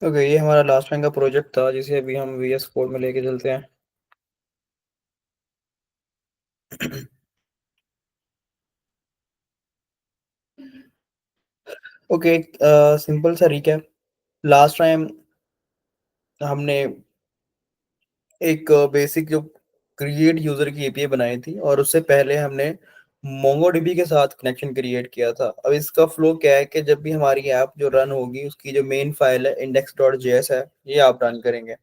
Okay, ये हमारा last time का प्रोजेक्ट था जिसे अभी हम VS कोड में लेके चलते हैं। ओके, सिंपल सा रिकैप। लास्ट टाइम हमने एक बेसिक जो क्रिएट यूजर की एपीआई बनाई थी, और उससे पहले हमने मोंगोडीबी के साथ कनेक्शन क्रिएट किया था। अब इसका फ्लो क्या है कि जब भी हमारी ऐप जो रन होगी, उसकी जो मेन फाइल है index.js है, ये आप रन करेंगे।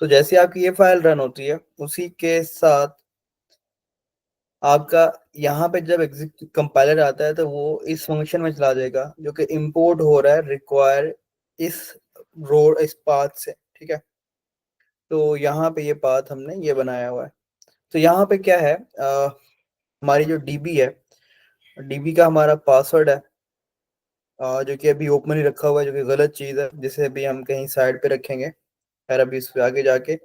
सो जैसे आपकी ये फाइल रन होती है, उसी के साथ आपका यहाँ पे जब एग्जिट कंपाइलर आता है तो वो इस फंक्शन में चला जाएगा जो कि इंपोर्ट हो रहा है रिक्वायर इस रोड इस पाथ से। ठीक है, तो यहाँ पे ये पाथ हमने ये बनाया हुआ है। तो यहाँ पे क्या है, हमारी जो डीबी है, डीबी का हमारा पासवर्ड है, जो कि अभी ओपन ही रखा हुआ है, जो कि गलत चीज़ है, जिसे अभी हम कहीं साइड पे रखेंगे। खैर, अभी इस पे आगे जाके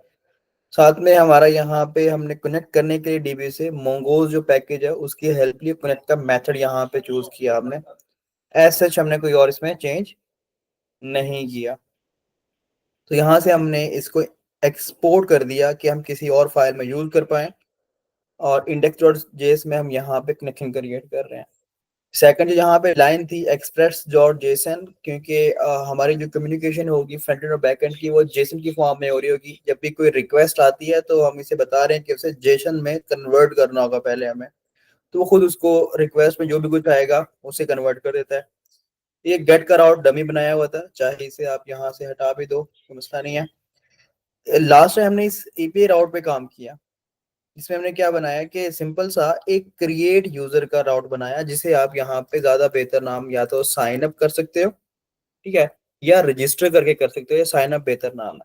साथ में हमारा यहाँ पे हमने कनेक्ट करने के लिए डीबी से मोंगोज जो पैकेज है उसकी हेल्प लिए कनेक्ट का मेथड यहाँ पे चूज किया हमने। एज सच हमने कोई और इसमें चेंज नहीं किया। तो यहाँ से हमने इसको एक्सपोर्ट कर दिया कि हम किसी और फाइल में यूज कर पाए, और index.js में हम यहाँ पे कनेक्शन क्रिएट कर रहे हैं। सेकंड जो यहाँ पे लाइन थी express.json, क्योंकि हमारी जो कम्युनिकेशन होगी फ्रंट एंड और बैक एंड की, वो जेसन की फॉर्म में हो रही होगी। जब भी कोई रिक्वेस्ट आती है तो हम इसे बता रहे हैं कि उसे जेसन में कन्वर्ट करना होगा पहले हमें। तो वो खुद उसको रिक्वेस्ट में जो भी कुछ आएगा उसे कन्वर्ट कर देता है। ये गेट का राउट डमी बनाया हुआ था, चाहे इसे आप यहाँ से हटा भी दो, कोई मसला नहीं है। लास्ट टाइम हमने इस एपीआई राउट पे काम किया। इसमें हमने क्या बनाया कि सिंपल सा एक क्रिएट यूजर का राउट बनाया, जिसे आप यहाँ पे ज्यादा बेहतर नाम या तो साइन अप कर सकते हो, ठीक है, या रजिस्टर करके कर सकते हो, या साइन अप बेहतर नाम है।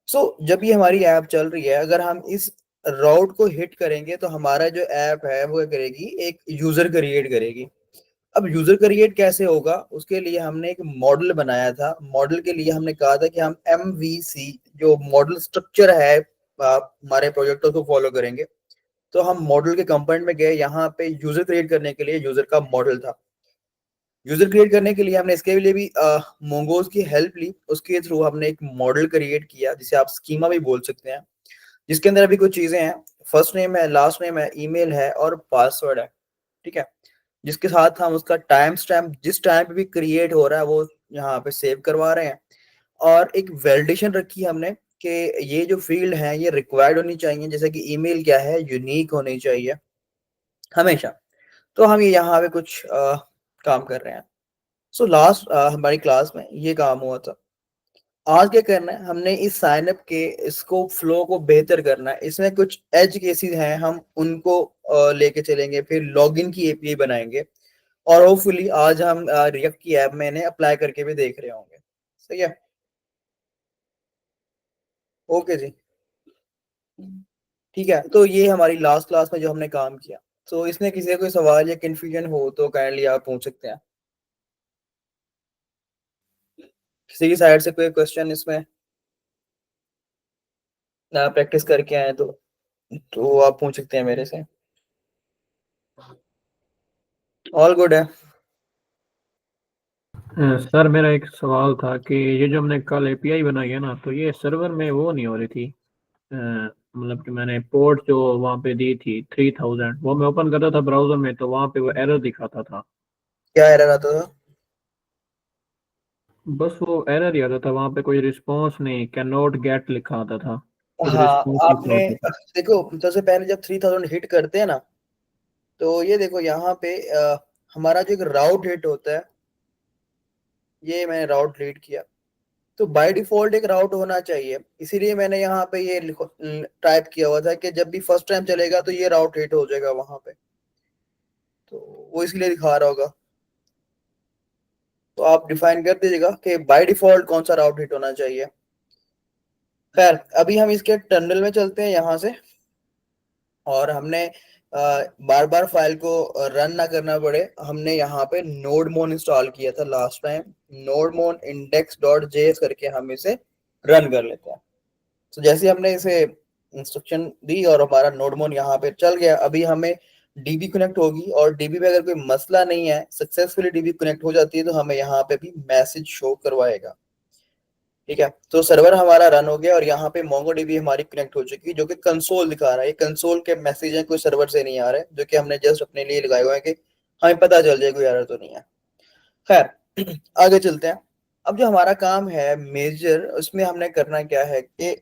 सो जब ये हमारी ऐप चल रही है, अगर हम इस राउट को हिट करेंगे तो हमारा जो ऐप है वो क्या करेगी, एक यूजर क्रिएट करेगी। अब यूजर क्रिएट कैसे होगा, उसके लिए हमने एक मॉडल बनाया था। मॉडल के लिए हमने कहा था कि हम MVC जो मॉडल स्ट्रक्चर है हमारे प्रोजेक्टों को फॉलो करेंगे। तो हम मॉडल के कंपोनेंट में गए, यहाँ पे यूजर क्रिएट करने के लिए यूजर का मॉडल था। यूजर क्रिएट करने के लिए हमने इसके लिए भी मोंगोज की हेल्प ली। उसके थ्रू हमने एक मॉडल क्रिएट किया जिसे आप स्कीमा भी बोल सकते हैं, जिसके अंदर अभी कुछ चीजें हैं। फर्स्ट नेम है, लास्ट नेम है, ईमेल है और पासवर्ड है। ठीक है, जिसके साथ हम उसका टाइम स्टैम्प जिस टाइम पे भी क्रिएट हो रहा है वो यहाँ पे सेव करवा रहे हैं। और एक वैलिडेशन रखी हमने कि ये जो फील्ड है ये रिक्वायर्ड होनी चाहिए, जैसे कि ईमेल क्या है, यूनिक होनी चाहिए हमेशा। तो हम ये यहाँ पे कुछ काम कर रहे हैं। सो लास्ट हमारी क्लास में ये काम हुआ था। आज क्या करना है, हमने इस साइन अप के इसको फ्लो को बेहतर करना है। इसमें कुछ एज केसेस हैं, हम उनको लेके चलेंगे, फिर लॉगिन की एपीआई बनाएंगे, और होपफुली आज हम रिएक्ट की ऐप में इन्हें अप्लाई करके भी देख रहे होंगे। सही है, ओके जी। ठीक है, तो ये हमारी लास्ट क्लास में जो हमने काम किया। तो इसमें किसी का कोई सवाल या कंफ्यूजन हो तो काइंडली आप पूछ सकते हैं। किसी की साइड से कोई क्वेश्चन इसमें, ना प्रैक्टिस करके आए तो आप पूछ सकते हैं मेरे से। ऑल गुड है। सर मेरा एक सवाल था कि ये जो हमने कल एपीआई बनाई है ना, तो ये सर्वर में वो नहीं हो रही थी। मतलब कि मैंने पोर्ट जो वहाँ पे दी थी 3000, वो मैं ओपन कर रहा था ब्राउजर में, तो वहाँ पे वो एरर दिखाता था। क्या एरर आता था? बस वो एरर ही आता था, वहाँ पे कोई रिस्पॉन्स नहीं, कैन नॉट गेट लिखा आता था, कुछ हाँ, रिस्पॉन्स नहीं आपने होता था। देखो, सबसे पहले जब 3000 हिट करते हैं ना, तो ये देखो यहाँ पे हमारा जो एक राउट हिट होता है, ये मैंने राउट रीड किया। तो बाय डिफॉल्ट एक राउट होना चाहिए, इसीलिए मैंने यहाँ पे ये टाइप किया हुआ था कि जब भी फर्स्ट टाइम चलेगा तो ये राउट हिट हो जाएगा वहां पे। तो वो इसलिए दिखा रहा होगा। तो आप डिफाइन कर दीजिएगा कि बाय डिफॉल्ट कौन सा राउट हिट होना चाहिए। खैर, अभी हम इसके टर्मिनल में चलते हैं यहाँ से, और हमने बार बार फाइल को रन ना करना पड़े, हमने यहाँ पे नोडमोन इंस्टॉल किया था लास्ट टाइम। नोडमोन index.js करके हम इसे रन कर लेते हैं। तो जैसे हमने इसे इंस्ट्रक्शन दी और हमारा नोडमोन यहाँ पे चल गया, अभी हमें डीबी कनेक्ट होगी, और डीबी में अगर कोई मसला नहीं है, सक्सेसफुली डीबी कनेक्ट हो जाती है, तो हमें यहाँ पे भी मैसेज शो करवाएगा। ठीक है, तो सर्वर हमारा रन हो गया और यहाँ पे MongoDB हमारी कनेक्ट हो चुकी है, जो कि कंसोल दिखा रहा है। ये कंसोल के मैसेज हैं, कोई सर्वर से नहीं आ रहे, जो कि हमने जस्ट अपने लिए लगाए हुए हैं कि हमें पता चल जाए कोई एरर तो नहीं है। खैर आगे चलते हैं। अब जो हमारा काम है मेजर, उसमें हमने करना क्या है कि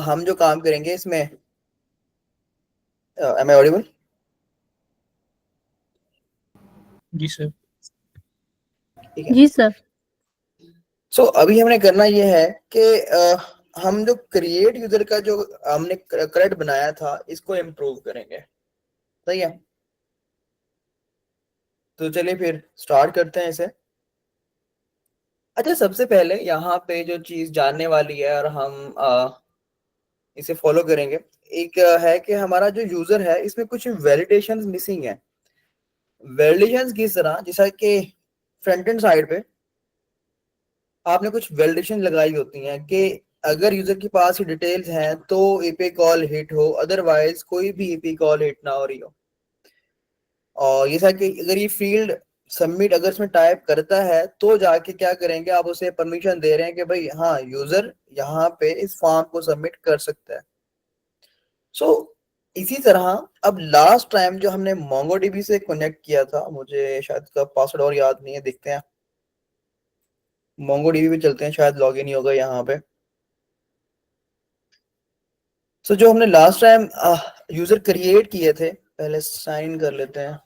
हम जो काम करेंगे इसमें, एम आई ऑडिबल? जी सर। ठीक है। जी सर। सो अभी हमने करना ये है कि हम जो क्रिएट यूजर का जो हमने करेक्ट बनाया था, इसको इम्प्रूव करेंगे। सही है, तो चलिए फिर स्टार्ट करते हैं इसे। अच्छा, सबसे पहले यहाँ पे जो चीज जानने वाली है और हम इसे फॉलो करेंगे, एक है कि हमारा जो यूजर है इसमें कुछ वैलिडेशन मिसिंग है। वैलिडेशन किस तरह, जैसा कि फ्रंट एंड साइड पे आपने कुछ वैलिडेशन लगाई होती हैं कि अगर यूजर के पास डिटेल्स हैं तो एपीआई कॉल हिट हो, अदरवाइज कोई भी एपीआई कॉल हिट ना हो रही हो। और ये कि अगर ये फील्ड सबमिट अगर इसमें टाइप करता है तो जाके क्या करेंगे, आप उसे परमिशन दे रहे हैं कि भाई हाँ, यूजर यहाँ पे इस फॉर्म को सबमिट कर सकता है। सो इसी तरह अब लास्ट टाइम जो हमने MongoDB से कनेक्ट किया था, मुझे शायद का पासवर्ड और याद नहीं है, देखते हैं। MongoDB पे चलते हैं, शायद लॉगिन ही होगा यहाँ पे। सो जो हमने लास्ट टाइम यूजर क्रिएट किए थे, पहले साइन कर लेते हैं।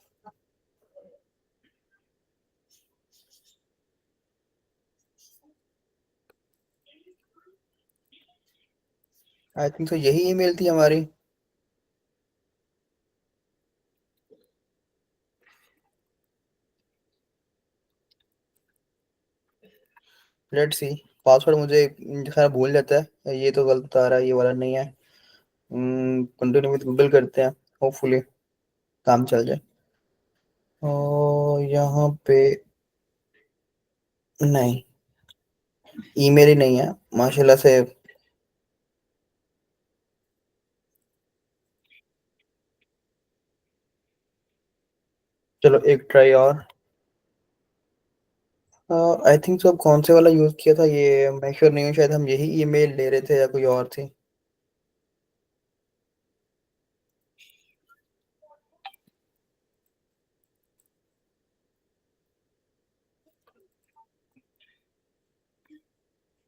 आई थिंक तो यही ईमेल थी हमारी। Let's see. पासवर्ड मुझे खैर भूल जाता है, ये तो गलत आ रहा है, ये वाला नहीं है। कंटिन्यू विद गूगल करते हैं, होपफुली काम चल जाए। और यहाँ पे नहीं, ईमेल ही नहीं है माशाल्लाह से। चलो एक ट्राई और। आई थिंक सो, अब कौन से वाला यूज किया था ये मैं श्योर नहीं हूँ, शायद हम यही ईमेल ले रहे थे या कोई और थी।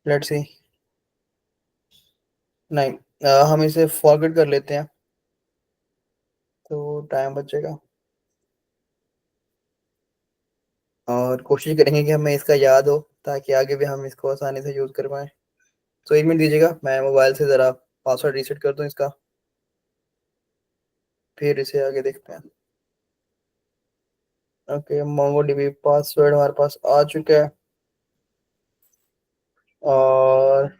Let's see. नहीं, हम इसे फॉरवर्ड कर लेते हैं तो टाइम बचेगा, और कोशिश करेंगे कि हमें इसका याद हो ताकि आगे भी हम इसको आसानी से यूज कर पाए। तो 1 मिनट दीजिएगा, मैं मोबाइल से जरा पासवर्ड रीसेट कर दूं इसका, फिर इसे आगे देखते हैं। ओके, MongoDB पासवर्ड हमारे पास आ चुका है। और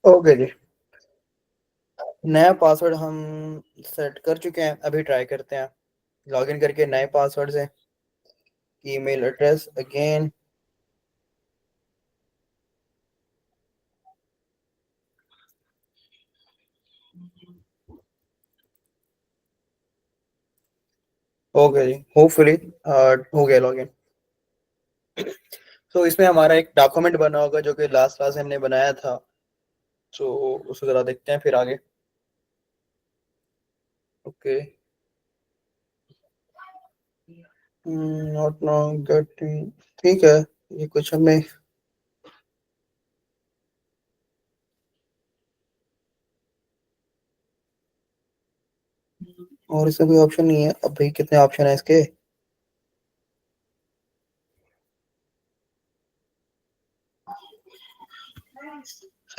ओके जी, नया पासवर्ड हम सेट कर चुके हैं। अभी ट्राई करते हैं लॉगिन करके नए पासवर्ड से। ईमेल एड्रेस अगेन, ओके जी, होपफुली हो गया लॉगिन। तो इसमें हमारा एक डॉक्यूमेंट बना होगा जो कि लास्ट क्लास हमने बनाया था, तो उसको जरा देखते हैं फिर आगे। ओके, नॉट नाउ गेटिंग, ठीक है। ये कुछ हमें, और इसमें कोई ऑप्शन नहीं है। अब भाई कितने ऑप्शन है इसके?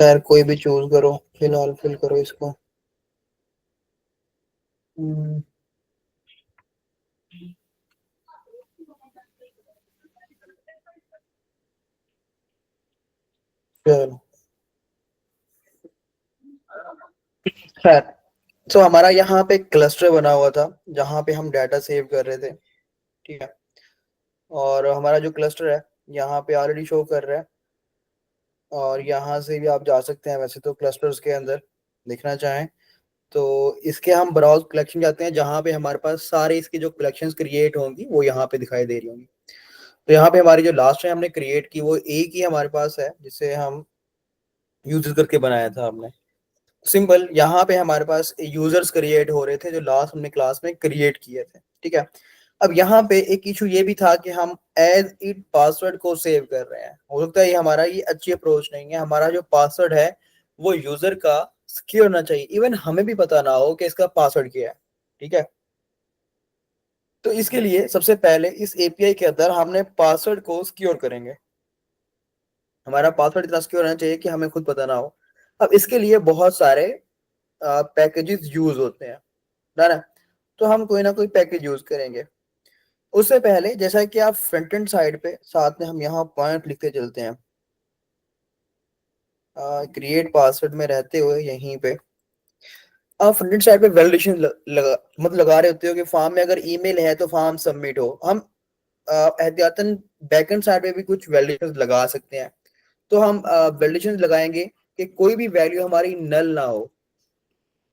खैर कोई भी चूज करो, फिलहाल फिल करो इसको। हम्म, चलो खैर, तो हमारा यहाँ पे क्लस्टर बना हुआ था जहाँ पे हम डाटा सेव कर रहे थे, ठीक है। और हमारा जो क्लस्टर है यहाँ पे ऑलरेडी शो कर रहा है, और यहाँ से भी आप जा सकते हैं वैसे तो क्लस्टर्स के अंदर देखना चाहें तो। इसके हम ब्राउज कलेक्शन जाते हैं जहाँ पे हमारे पास सारे इसकी जो कलेक्शंस क्रिएट होंगी वो यहाँ पे दिखाई दे रही होंगी। तो यहाँ पे हमारी जो लास्ट टाइम हमने क्रिएट की वो एक ही हमारे पास है जिसे हम यूज करके बनाया था हमने। सिंपल, यहाँ पे हमारे पास यूजर्स क्रिएट हो रहे थे जो लास्ट हमने क्लास में क्रिएट किए थे, ठीक है। अब यहाँ पे एक इशू ये भी था कि हम एज इट पासवर्ड को सेव कर रहे हैं। हो सकता है ये हमारा ये अच्छी अप्रोच नहीं है। हमारा जो पासवर्ड है वो यूजर का सिक्योर होना चाहिए, इवन हमें भी पता ना हो कि इसका पासवर्ड क्या है, ठीक है। तो इसके लिए सबसे पहले इस एपीआई के अंदर हमने पासवर्ड को सिक्योर करेंगे। हमारा पासवर्ड इतना सिक्योर होना चाहिए कि हमें खुद पता ना हो। अब इसके लिए बहुत सारे पैकेजेस यूज होते हैं ना। तो हम कोई ना कोई पैकेज यूज करेंगे। उससे पहले जैसा कि आप फ्रंट एंड साइड पे साथ में हम यहाँ पॉइंट लिखते चलते हैं, क्रिएट पासवर्ड में रहते हुए यहीं पे आप फ्रंट एंड साइड पे वैलिडेशन लगा मतलब लगा रहे होते हो कि फॉर्म में अगर ईमेल है तो फॉर्म सबमिट हो। हम एहतियातन बैकएंड साइड पे भी कुछ वैलिडेशन लगा सकते हैं। तो हम वैलिडेशन लगाएंगे कि कोई भी वैल्यू हमारी नल ना हो।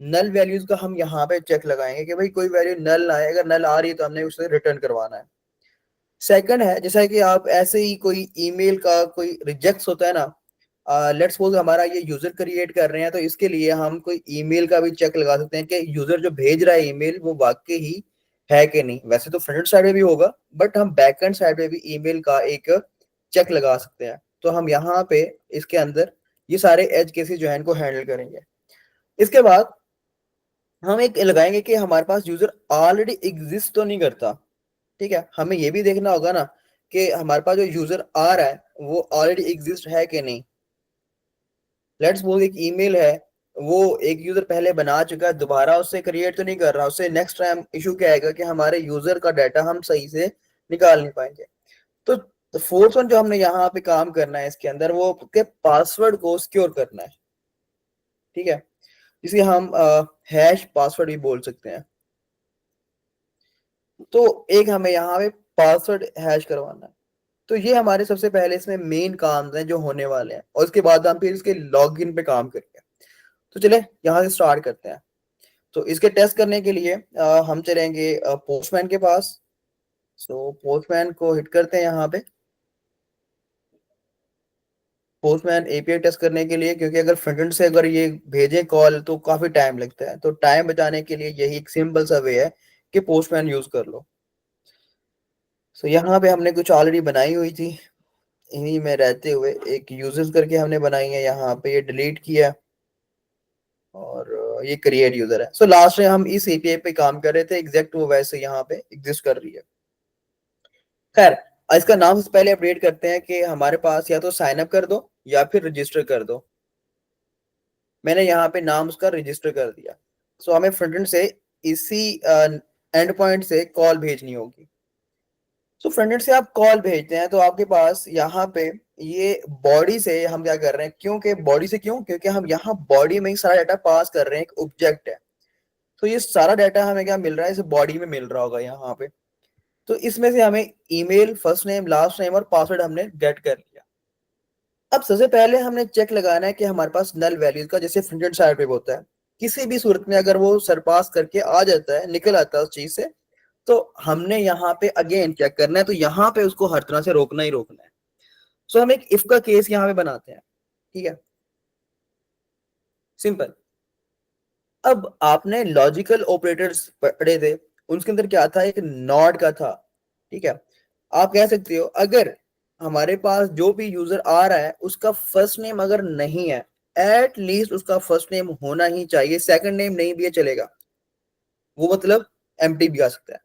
नल वैल्यूज का हम यहाँ पे चेक लगाएंगे कि भाई कोई वैल्यू नल ना आए। अगर नल आ रही है तो हमने उसे रिटर्न करवाना है। सेकंड है जैसा कि आप ऐसे ही कोई ईमेल का कोई रिजेक्ट होता है ना, लेट्स सपोज हमारा ये यूजर क्रिएट कर रहे हैं तो इसके लिए हम कोई ईमेल का भी चेक लगा सकते हैं कि यूजर जो भेज रहा है ईमेल वो वाकई ही है कि नहीं। वैसे तो फ्रंट साइड में भी होगा बट हम बैक एंड साइड में भी ईमेल का एक चेक लगा सकते हैं। तो हम यहाँ पे इसके अंदर ये सारे एज केसेस जो है इनको हैंडल करेंगे। इसके बाद हम एक लगाएंगे कि हमारे पास यूजर ऑलरेडी एग्जिस्ट तो नहीं करता, ठीक है। हमें ये भी देखना होगा ना कि हमारे पास जो यूजर आ रहा है वो ऑलरेडी एग्जिस्ट है कि नहीं। लेट्स सपोज एक ईमेल है, वो एक यूजर पहले बना चुका है, दोबारा उससे क्रिएट तो नहीं कर रहा। उससे नेक्स्ट टाइम इशू क्या आएगा कि हमारे यूजर का डाटा हम सही से निकाल नहीं पाएंगे। तो फोर्थ वन जो हमने यहाँ पे काम करना है इसके अंदर वो के पासवर्ड को सिक्योर करना है, ठीक है। जिसे हम हैश पासवर्ड भी बोल सकते हैं। तो एक हमें यहाँ पे पासवर्ड हैश करवाना है। तो ये हमारे सबसे पहले इसमें मेन काम हैं जो होने वाले हैं, और उसके बाद हम फिर इसके लॉगिन पे काम करेंगे। तो चले यहाँ से स्टार्ट करते हैं। तो इसके टेस्ट करने के लिए हम चलेंगे पोस्टमैन के पास। सो पोस्टमैन को हिट करते हैं यहाँ पे। पोस्टमैन एपीआई टेस्ट करने के लिए, क्योंकि अगर फ्रंट एंड से अगर ये भेजे कॉल तो काफी टाइम लगता है, तो टाइम बचाने के लिए यही एक सिंपल सा वे है कि पोस्टमैन यूज कर लो। सो यहाँ पे हमने कुछ ऑलरेडी बनाई हुई थी, इन्हीं में रहते हुए एक यूजर्स करके हमने बनाई है। यहाँ पे ये डिलीट किया और ये क्रिएट यूजर है। सो लास्ट में हम इस एपीआई पे काम कर रहे थे, एग्जैक्ट वो वैसे यहाँ पे एग्जिस्ट कर रही है। खैर, इसका नाम से पहले अपडेट करते हैं कि हमारे पास या तो साइन अप कर दो या फिर रजिस्टर कर दो। मैंने यहाँ पे नाम उसका रजिस्टर कर दिया। सो हमें फ्रंट एंड से इसी एंड पॉइंट से कॉल भेजनी होगी। सो फ्रंट एंड से आप कॉल भेजते हैं तो आपके पास यहाँ पे ये बॉडी से हम क्या कर रहे हैं, क्योंकि बॉडी से क्यों, क्योंकि हम यहाँ बॉडी में ही सारा डाटा पास कर रहे हैं, एक ऑब्जेक्ट है। तो ये सारा डाटा हमें क्या मिल रहा है, इस बॉडी में मिल रहा होगा यहाँ पे। तो इसमें से हमें email, first name, last name और पासवर्ड हमने गेट कर लिया। अब सबसे पहले हमने चेक लगाना है कि हमारे पास नल वैल्यूज का जैसे फ्रंट एंड साइड पे होता है, किसी भी सूरत में अगर वो सरपास करके आ जाता है, निकल आता है उस चीज से, तो हमने यहाँ पे अगेन चेक करना है। तो यहाँ पे उसको हर तरह से रोकना ही रोकना है। सो हम एक इफ का केस यहाँ पे बनाते हैं, ठीक है, सिंपल। अब आपने लॉजिकल ऑपरेटर्स पढ़े थे, उनके अंदर क्या था, एक नॉट का था, ठीक है। आप कह सकते हो अगर हमारे पास जो भी यूजर आ रहा है उसका फर्स्ट नेम अगर नहीं है, एट लीस्ट उसका फर्स्ट नेम होना ही चाहिए। सेकंड नेम नहीं भी है चलेगा, वो मतलब एम्प्टी भी आ सकता है,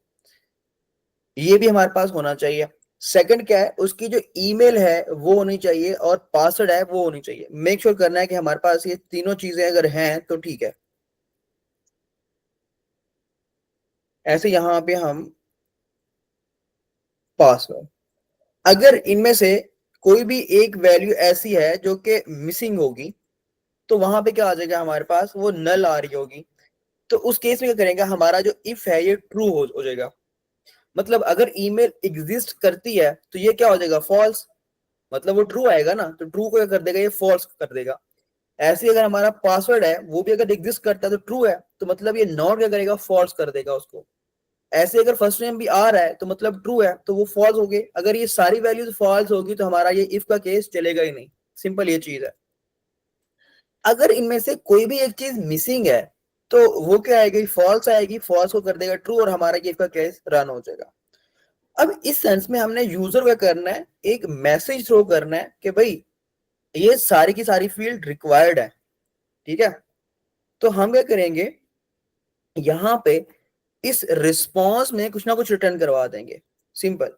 ये भी हमारे पास होना चाहिए। सेकंड क्या है, उसकी जो ईमेल है वो होनी चाहिए और पासवर्ड है वो होनी चाहिए। मेक श्योर करना है कि हमारे पास ये तीनों चीजें अगर हैं तो ठीक है। ऐसे यहाँ पे हम पासवर्ड, अगर इनमें से कोई भी एक वैल्यू ऐसी है जो कि मिसिंग होगी, तो वहां पे क्या आ जाएगा हमारे पास, वो नल आ रही होगी। तो उस केस में क्या करेंगे, हमारा जो इफ है ये ट्रू हो जाएगा। मतलब अगर ईमेल एग्जिस्ट करती है तो ये क्या हो जाएगा, फॉल्स। मतलब वो ट्रू आएगा ना, तो ट्रू को क्या कर देगा, ये फॉल्स कर देगा। ऐसे ही अगर हमारा पासवर्ड है वो भी अगर एग्जिस्ट करता है तो ट्रू है, तो मतलब ये नॉट क्या करेगा, फॉल्स कर देगा उसको। ऐसे अगर फर्स्ट नेम भी आ रहा है तो मतलब ट्रू है, तो वो फॉल्स हो गई। अगर ये सारी वैल्यूज फॉल्स होगी तो हमारा ये इफ का केस चलेगा ही नहीं। सिंपल ये चीज है। अगर इनमें से कोई भी एक चीज मिसिंग है तो वो क्या आएगी, फॉल्स आएगी। फॉल्स को कर देगा ट्रू और हमारा ये इफ का केस रन हो जाएगा। अब इस सेंस में हमने यूजर को करना है, एक मैसेज थ्रो करना है कि भाई ये सारी की सारी फील्ड रिक्वायर्ड है। ठीक है, तो हम क्या करेंगे, यहां पे इस रिस्पॉन्स में कुछ ना कुछ रिटर्न करवा देंगे। सिंपल।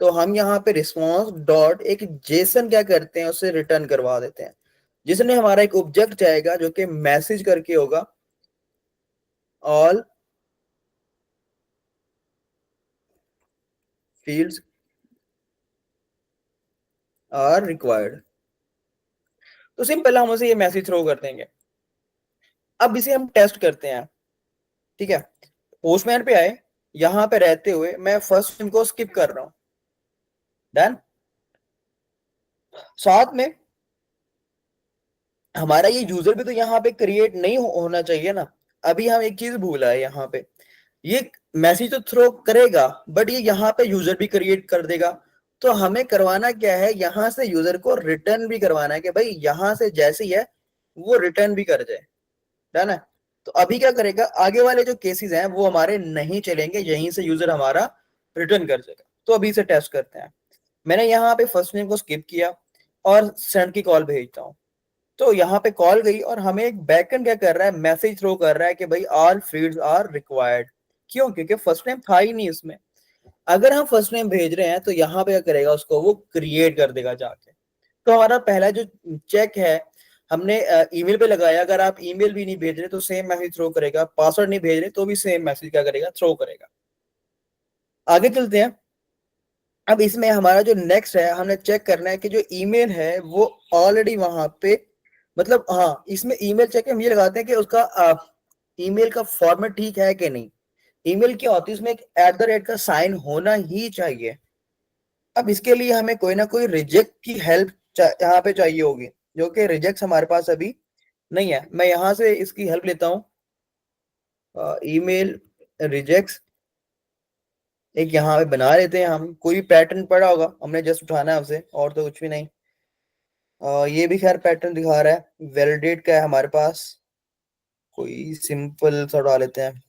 तो हम यहाँ पे रिस्पॉन्स डॉट एक जेसन क्या करते हैं, उसे रिटर्न करवा देते हैं, जिसमें हमारा एक ऑब्जेक्ट जाएगा जो कि मैसेज करके होगा, ऑल फील्ड्स आर रिक्वायर्ड। तो सिंपल हम उसे ये मैसेज थ्रो कर देंगे। अब इसे हम टेस्ट करते हैं। ठीक है, पोस्टमैन पे आए, यहां पे रहते हुए मैं फर्स्ट इनको स्किप कर रहा हूं। डन। साथ में हमारा ये यूजर भी तो यहाँ पे क्रिएट नहीं होना चाहिए ना। अभी हम एक चीज भूला है यहाँ पे, ये मैसेज तो थ्रो करेगा बट ये यहाँ पे यूजर भी क्रिएट कर देगा। तो हमें करवाना क्या है, यहाँ से यूजर को रिटर्न भी करवाना है कि भाई यहाँ से जैसी है वो रिटर्न भी कर जाए। डन है। तो अभी क्या करेगा, आगे वाले जो केसेस हैं वो हमारे नहीं चलेंगे, यहीं से यूजर हमारा रिटर्न कर देगा। तो अभी इसे टेस्ट करते हैं। मैंने यहाँ पे फर्स्ट नेम को स्किप किया और सेंड की कॉल भेजता हूँ। तो यहाँ पे कॉल गई और हमें एक बैकएंड क्या कर रहा है, मैसेज थ्रो कर रहा है कि भाई ऑल फील्ड्स आर रिक्वायर्ड। क्यों, क्योंकि फर्स्ट नेम था ही नहीं इसमें। अगर हम फर्स्ट नेम भेज रहे हैं तो यहाँ पे क्या करेगा, उसको वो क्रिएट कर देगा जाके। तो हमारा पहला जो चेक है हमने ईमेल पे लगाया, अगर आप ईमेल भी नहीं भेज रहे तो सेम मैसेज थ्रो करेगा, पासवर्ड नहीं भेज रहे तो भी सेम मैसेज क्या करेगा, थ्रो करेगा। आगे चलते हैं। अब इसमें हमारा जो नेक्स्ट है, हमने चेक करना है कि जो ईमेल है वो ऑलरेडी वहां पे, मतलब हाँ इसमें ईमेल चेक हम ये लगाते हैं कि उसका ईमेल का फॉर्मेट ठीक है कि नहीं। ईमेल क्या होती है, उसमें एक एट द रेट का साइन होना ही चाहिए। अब इसके लिए हमें कोई ना कोई रिजेक्ट की हेल्प यहाँ पे चाहिए होगी, जो कि रिजेक्ट हमारे पास अभी नहीं है। मैं यहाँ से इसकी हेल्प लेता हूँ, ईमेल रिजेक्ट एक यहाँ पे बना लेते हैं। हम कोई पैटर्न पड़ा होगा, हमने जस्ट उठाना है उसे, और तो कुछ भी नहीं। ये भी खैर पैटर्न दिखा रहा है, वैलिडेट का है हमारे पास, कोई सिंपल सा डाल लेते हैं।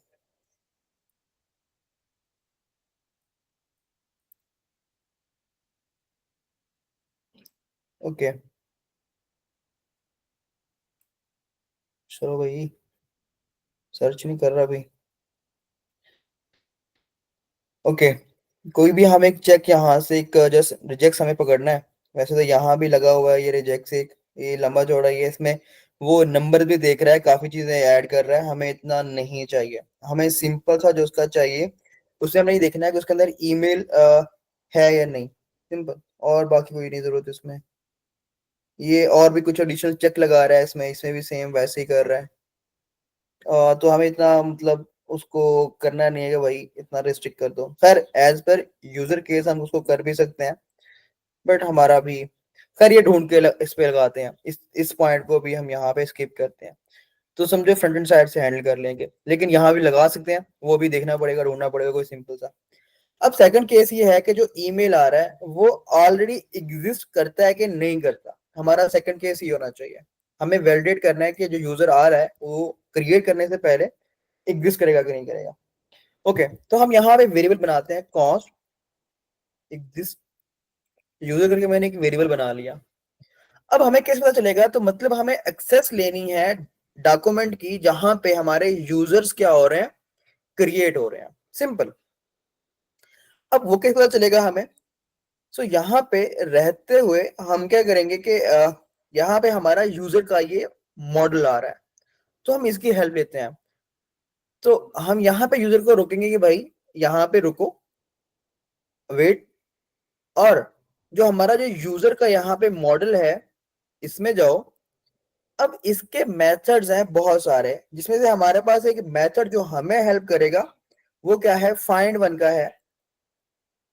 ओके, चलो भाई, सर्च नहीं कर रहा भाई। ओके, कोई भी हम एक चेक यहाँ से एक जस्ट रिजेक्ट हमें पकड़ना है। वैसे तो यहाँ भी लगा हुआ है ये रिजेक्ट से, ये लंबा चौड़ा ये इसमें वो नंबर भी देख रहा है, काफी चीजें ऐड कर रहा है। हमें इतना नहीं चाहिए, हमें सिंपल सा जो उसका चाहिए उसे हमें ये देखना है कि उसके अंदर ईमेल है या नहीं। सिंपल, और बाकी कोई नहीं जरूरत इसमें। ये और भी कुछ एडिशनल चेक लगा रहा है इसमें, इसमें भी सेम वैसे ही कर रहा है। तो हमें इतना मतलब उसको करना नहीं है कि भाई इतना रिस्ट्रिक्ट कर दो। खैर एज पर यूजर केस हम उसको कर भी सकते हैं, बट हमारा भी खैर ये ढूंढ के इस पे लगाते हैं, इस पॉइंट को भी हम यहाँ पे स्किप करते हैं। तो समझो फ्रंट एंड साइड से हैंडल कर लेंगे, लेकिन यहाँ भी लगा सकते हैं, वो भी देखना पड़ेगा, ढूंढना पड़ेगा कोई सिंपल सा। अब सेकंड केस ये है कि जो ईमेल आ रहा है वो ऑलरेडी एग्जिस्ट करता है कि नहीं करता। हमारा सेकंड केस ये होना चाहिए, हमें वैलिडेट करना है कि जो यूजर आ रहा है वो क्रिएट करने से पहले एग्जिस्ट करेगा कि नहीं करेगा। ओके, तो हम यहाँ पे वेरिएबल बनाते हैं, कॉस्ट एग्जिस्ट यूजर करके मैंने एक वेरिएबल बना लिया। अब हमें कैसे पता चलेगा, तो मतलब हमें एक्सेस लेनी है डॉक्यूमेंट की जहां पे हमारे यूजर्स क्या हो रहे हैं, क्रिएट हो रहे हैं। सिंपल। अब वो कैसे पता चलेगा हमें, सो यहाँ पे रहते हुए हम क्या करेंगे कि यहाँ पे हमारा यूजर का ये मॉडल आ रहा है, तो हम इसकी हेल्प लेते हैं। तो हम यहाँ पे यूजर को रोकेंगे कि भाई यहाँ पे रुको, वेट, और जो हमारा जो यूजर का यहाँ पे मॉडल है, इसमें जाओ। अब इसके मेथड्स हैं बहुत सारे, जिसमें से हमारे पास एक मेथड जो हमें हेल्प करेगा वो क्या है, फाइंड वन का है।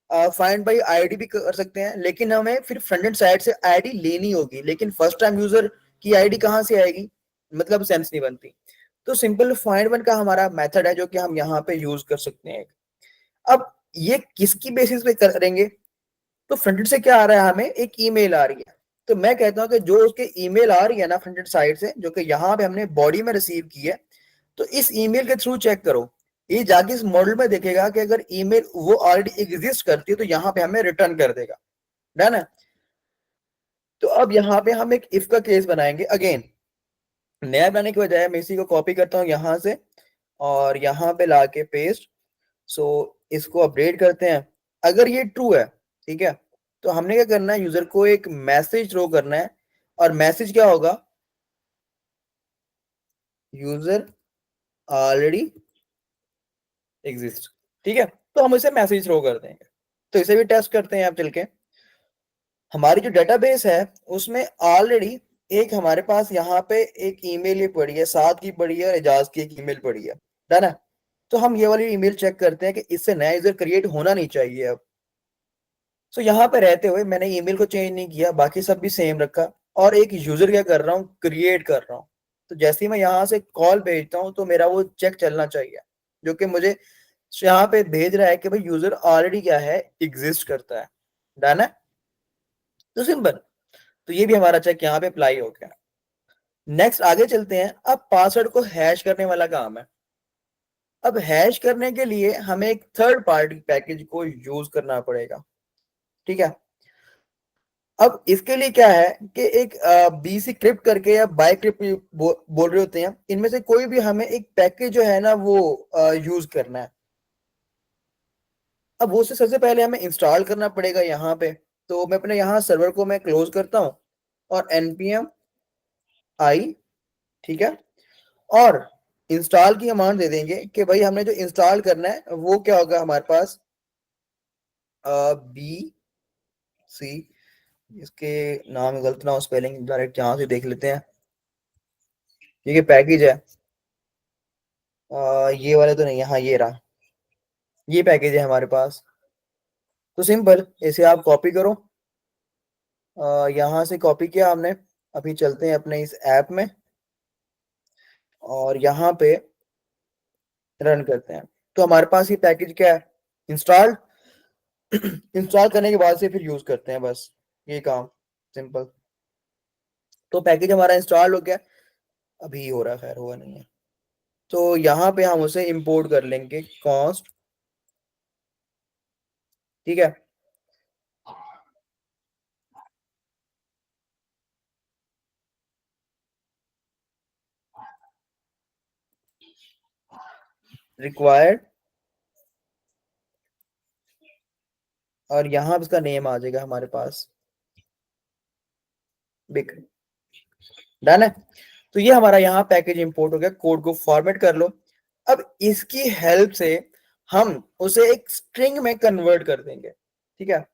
फाइंड बाई आईडी भी कर सकते हैं, लेकिन हमें फिर फ्रंट एंड साइड से आईडी लेनी होगी, लेकिन फर्स्ट टाइम यूजर की आईडी कहाँ से आएगी, मतलब सेंस नहीं बनती। तो सिंपल फाइंड वन का हमारा मेथड है जो कि हम यहाँ पे यूज कर सकते हैं। अब ये किसकी बेसिस पे करेंगे, तो फ्रंट एंड से क्या आ रहा है, हमें एक ईमेल आ रही है। तो मैं कहता हूँ कि जो उसके ईमेल आ रही है ना फ्रंट एंड साइड से, जो कि यहाँ पे हमने बॉडी में रिसीव की है, तो इस ईमेल के थ्रू चेक करो। ये जाके इस मॉडल में देखेगा कि अगर ईमेल वो ऑलरेडी एग्जिस्ट करती है तो यहाँ पे हमें रिटर्न कर देगा। डन है। तो अब यहाँ पे हम एक इफ का केस बनाएंगे। अगेन नया बनाने के बजाय मैं इसी को कॉपी करता हूँ यहाँ से और यहाँ पे लाके पेस्ट। सो इसको अपडेट करते हैं। अगर ये ट्रू है, ठीक है, तो हमने क्या करना है, यूजर को एक मैसेज थ्रो करना है। और मैसेज क्या होगा, यूजर ऑलरेडी एग्जिस्ट। ठीक है, तो हम इसे मैसेज थ्रो कर देंगे। तो इसे भी टेस्ट करते हैं आप चल के। हमारी जो डेटाबेस है उसमें ऑलरेडी एक हमारे पास यहाँ पे एक ईमेल ये पड़ी है, साथ की पड़ी है और एजाज की एक ईमेल पड़ी है। डन है। तो हम ये वाली ईमेल चेक करते हैं कि इससे नया यूजर क्रिएट होना नहीं चाहिए अब। सो यहाँ पे रहते हुए मैंने ईमेल को चेंज नहीं किया, बाकी सब भी सेम रखा। और एक यूजर क्या कर रहा हूँ, क्रिएट कर रहा हूँ। तो जैसे ही मैं यहाँ से कॉल भेजता हूँ तो मेरा वो चेक चलना चाहिए, जो कि मुझे यहाँ पे भेज रहा है कि भाई यूजर ऑलरेडी क्या है, एग्जिस्ट करता है। डन है। तो सिंपल। तो ये भी हमारा चेक यहाँ पे अप्लाई हो गया। नेक्स्ट आगे चलते हैं। अब पासवर्ड को हैश करने वाला काम है। अब हैश करने के लिए हमें एक थर्ड पार्टी पैकेज को यूज करना पड़ेगा। ठीक है। अब इसके लिए क्या है कि एक बीसी क्रिप्ट करके या बाय क्रिप्ट बोल रहे होते हैं, इनमें से कोई भी हमें एक पैकेज जो है ना वो यूज करना है। अब वो से सबसे पहले हमें इंस्टॉल करना पड़ेगा यहाँ पे। तो मैं अपने यहाँ सर्वर को मैं क्लोज करता हूँ और npm i, ठीक है, और इंस्टॉल की कमांड दे देंगे कि भाई हमने जो इंस्टॉल करना है वो क्या होगा हमारे पास, बी सी, इसके नाम गलत ना हो, स्पेलिंग डायरेक्ट यहाँ से देख लेते हैं। ये पैकेज है, ये वाले तो नहीं है, हाँ ये रहा, ये पैकेज है हमारे पास। तो सिंपल इसे आप कॉपी करो। यहाँ से कॉपी किया हमने। अभी चलते हैं अपने इस ऐप में और यहाँ पे रन करते हैं। तो हमारे पास ये पैकेज क्या है, इंस्टॉल। इंस्टॉल करने के बाद से फिर यूज करते हैं, बस ये काम सिंपल। तो पैकेज हमारा इंस्टॉल हो गया, अभी हो रहा है, खैर हुआ नहीं है। तो यहाँ पे हम उसे इंपोर्ट कर लेंगे कॉस्ट। ठीक है। रिक्वायर्ड, और यहाँ पे इसका नेम आ जाएगा हमारे पास, बिग। डन है। तो ये हमारा यहाँ पैकेज इंपोर्ट हो गया। कोड को फॉर्मेट कर लो। अब इसकी हेल्प से हम उसे एक स्ट्रिंग में कन्वर्ट कर देंगे। ठीक है।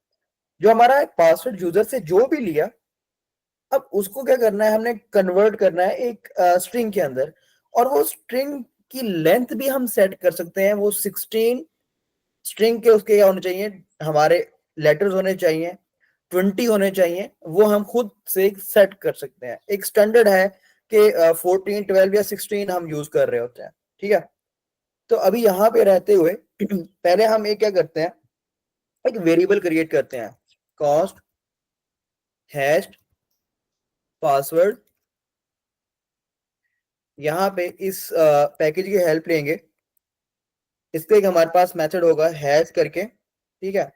जो हमारा पासवर्ड यूजर से जो भी लिया, अब उसको क्या करना है, हमने कन्वर्ट करना है एक स्ट्रिंग के अंदर। और वो स्ट्रिंग की लेंथ भी हम सेट कर सकते हैं। वो 16 स्ट्रिंग के उसके क्या होने चाहिए, हमारे लेटर्स होने चाहिए, 20 होने चाहिए, वो हम खुद से सेट कर सकते हैं। एक स्टैंडर्ड है कि 14, 12 या 16 हम यूज कर रहे होते हैं। ठीक है। तो अभी यहाँ पे रहते हुए पहले हम एक क्या करते हैं, एक वेरिएबल क्रिएट करते हैं, कॉस्ट हैश पासवर्ड। यहाँ पे इस पैकेज की हेल्प लेंगे। इसका एक हमारे पास मेथड होगा हैश करके। ठीक है।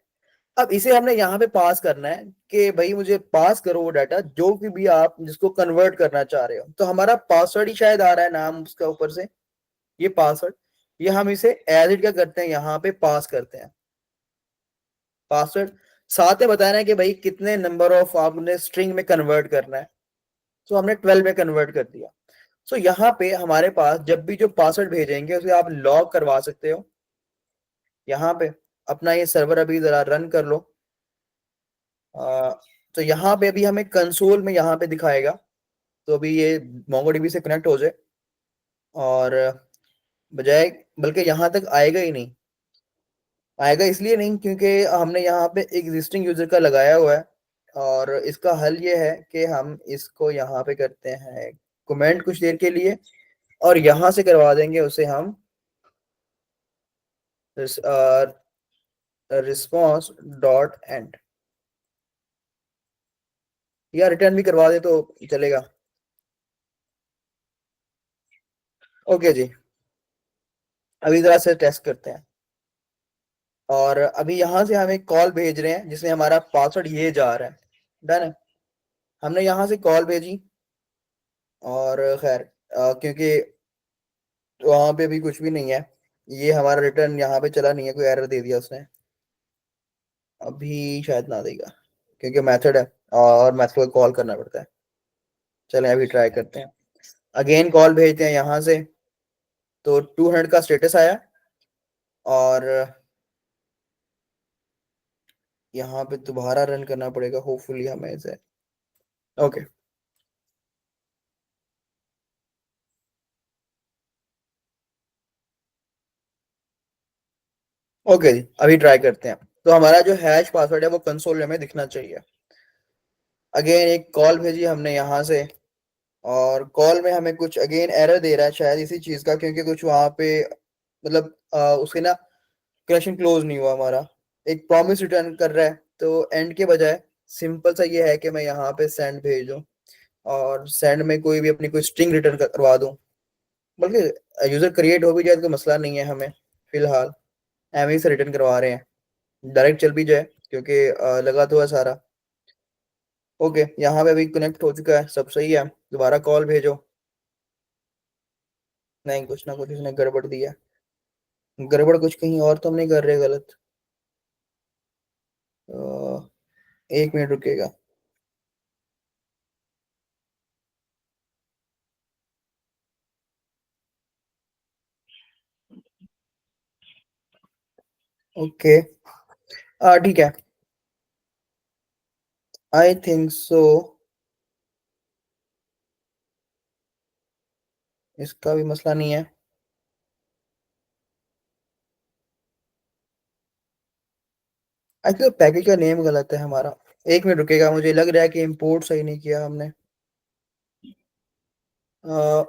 अब इसे हमने यहाँ पे पास करना है कि भाई मुझे पास करो वो डाटा जो भी आप जिसको कन्वर्ट करना चाह रहे हो। तो हमारा पासवर्ड ही शायद आ रहा है नाम उसका ऊपर से, ये पासवर्ड। ये हम इसे एज इट क्या करते हैं, यहाँ पे पास करते हैं पासवर्ड। साथ में बताना है कि भाई कितने नंबर ऑफ आपने स्ट्रिंग में कन्वर्ट करना है। तो हमने 12 में कन्वर्ट कर दिया। सो यहाँ पे हमारे पास जब भी जो पासवर्ड भेजेंगे उसे आप लॉग करवा सकते हो। यहाँ पे अपना ये सर्वर अभी जरा रन कर लो। तो यहाँ पे अभी हमें कंसोल में यहाँ पे दिखाएगा, तो अभी ये मोंगोडीबी से कनेक्ट हो जाए और बजाय, बल्कि यहाँ तक आएगा ही नहीं। आएगा इसलिए नहीं क्योंकि हमने यहाँ पे एग्जिस्टिंग यूजर का लगाया हुआ है, और इसका हल ये है कि हम इसको यहाँ पे करते हैं कमेंट कुछ देर के लिए, और यहाँ से करवा देंगे उसे हम रिस्पॉन्स डॉट एंड, या रिटर्न भी करवा दे तो चलेगा। ओके जी, अभी जरा से टेस्ट करते हैं। और अभी यहाँ से हम एक कॉल भेज रहे हैं जिसमें हमारा पासवर्ड ये जा रहा है। डन है, हमने यहाँ से कॉल भेजी, और खैर क्योंकि वहां पे भी कुछ भी नहीं है, ये हमारा रिटर्न यहाँ पे चला नहीं है, कोई एरर दे दिया उसने, अभी शायद ना देगा क्योंकि मेथड है और मेथड को कॉल करना पड़ता है। चलें अभी ट्राई करते हैं, अगेन कॉल भेजते हैं यहाँ से। तो 200 का स्टेटस आया, और यहाँ पे दोबारा रन करना पड़ेगा, होपफुली हमें इसे। ओके ओके जी, अभी ट्राई करते हैं। तो हमारा जो हैश पासवर्ड है वो कंसोल में हमें दिखना चाहिए। अगेन एक कॉल भेजी हमने यहाँ से, और कॉल में हमें कुछ अगेन एरर दे रहा है शायद इसी चीज का, क्योंकि कुछ वहां पे मतलब उसके ना कनेक्शन क्लोज नहीं हुआ हमारा। एक प्रॉमिस रिटर्न कर रहा है, तो एंड के बजाय सिंपल सा ये है कि मैं यहाँ पे सेंड भेज दूं, और सेंड में कोई भी अपनी कोई स्ट्रिंग रिटर्न करवा दूं, बल्कि यूजर क्रिएट हो भी जाए तो मसला नहीं है हमें, फिलहाल एम से रिटर्न करवा रहे हैं, डायरेक्ट चल भी जाए क्योंकि लगा तो है सारा। ओके, यहाँ पे अभी कनेक्ट हो चुका है, सब सही है, दोबारा कॉल भेजो। नहीं, कुछ ना कुछ इसने गड़बड़ दिया, गड़बड़ कुछ कहीं और तो हम नहीं कर रहे गलत। अ, 1 मिनट रुकेगा। ओके, ठीक है, आई थिंक सो, इसका भी मसला नहीं है। आई थिंक पैकेज का नेम गलत है हमारा। 1 मिनट रुकेगा, मुझे लग रहा है कि इंपोर्ट सही नहीं किया हमने। अ,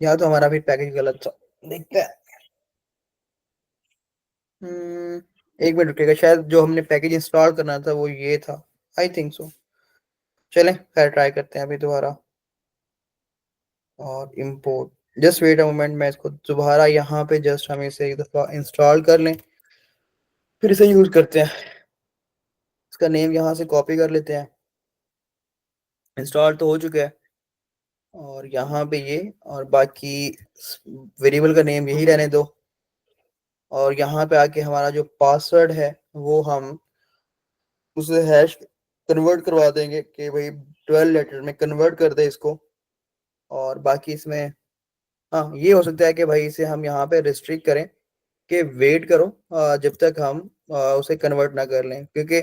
या तो हमारा भी पैकेज गलत था, देखते हैं। 1 मिनट रुकेगा, शायद जो हमने पैकेज इंस्टॉल करना था वो ये था, आई थिंक सो। चलें खैर ट्राई करते हैं अभी दोबारा, और import, just wait a moment, मैं इसको दोबारा यहाँ पे जस्ट हम इसे एक दफ़ा इंस्टॉल कर लें, फिर इसे यूज करते हैं। इसका नेम यहाँ से कॉपी कर लेते हैं, इंस्टॉल तो हो चुका है, और यहाँ पे ये, और बाकी वेरिएबल का नेम यही रहने दो, और यहाँ पे आके हमारा जो पासवर्ड है वो हम उसे हैश कन्वर्ट करवा देंगे कि भाई 12 लेटर में कन्वर्ट कर दे इसको। और बाकी इसमें, हाँ ये हो सकता है कि भाई इसे हम यहाँ पे रिस्ट्रिक्ट करें कि वेट करो जब तक हम उसे कन्वर्ट ना कर लें, क्योंकि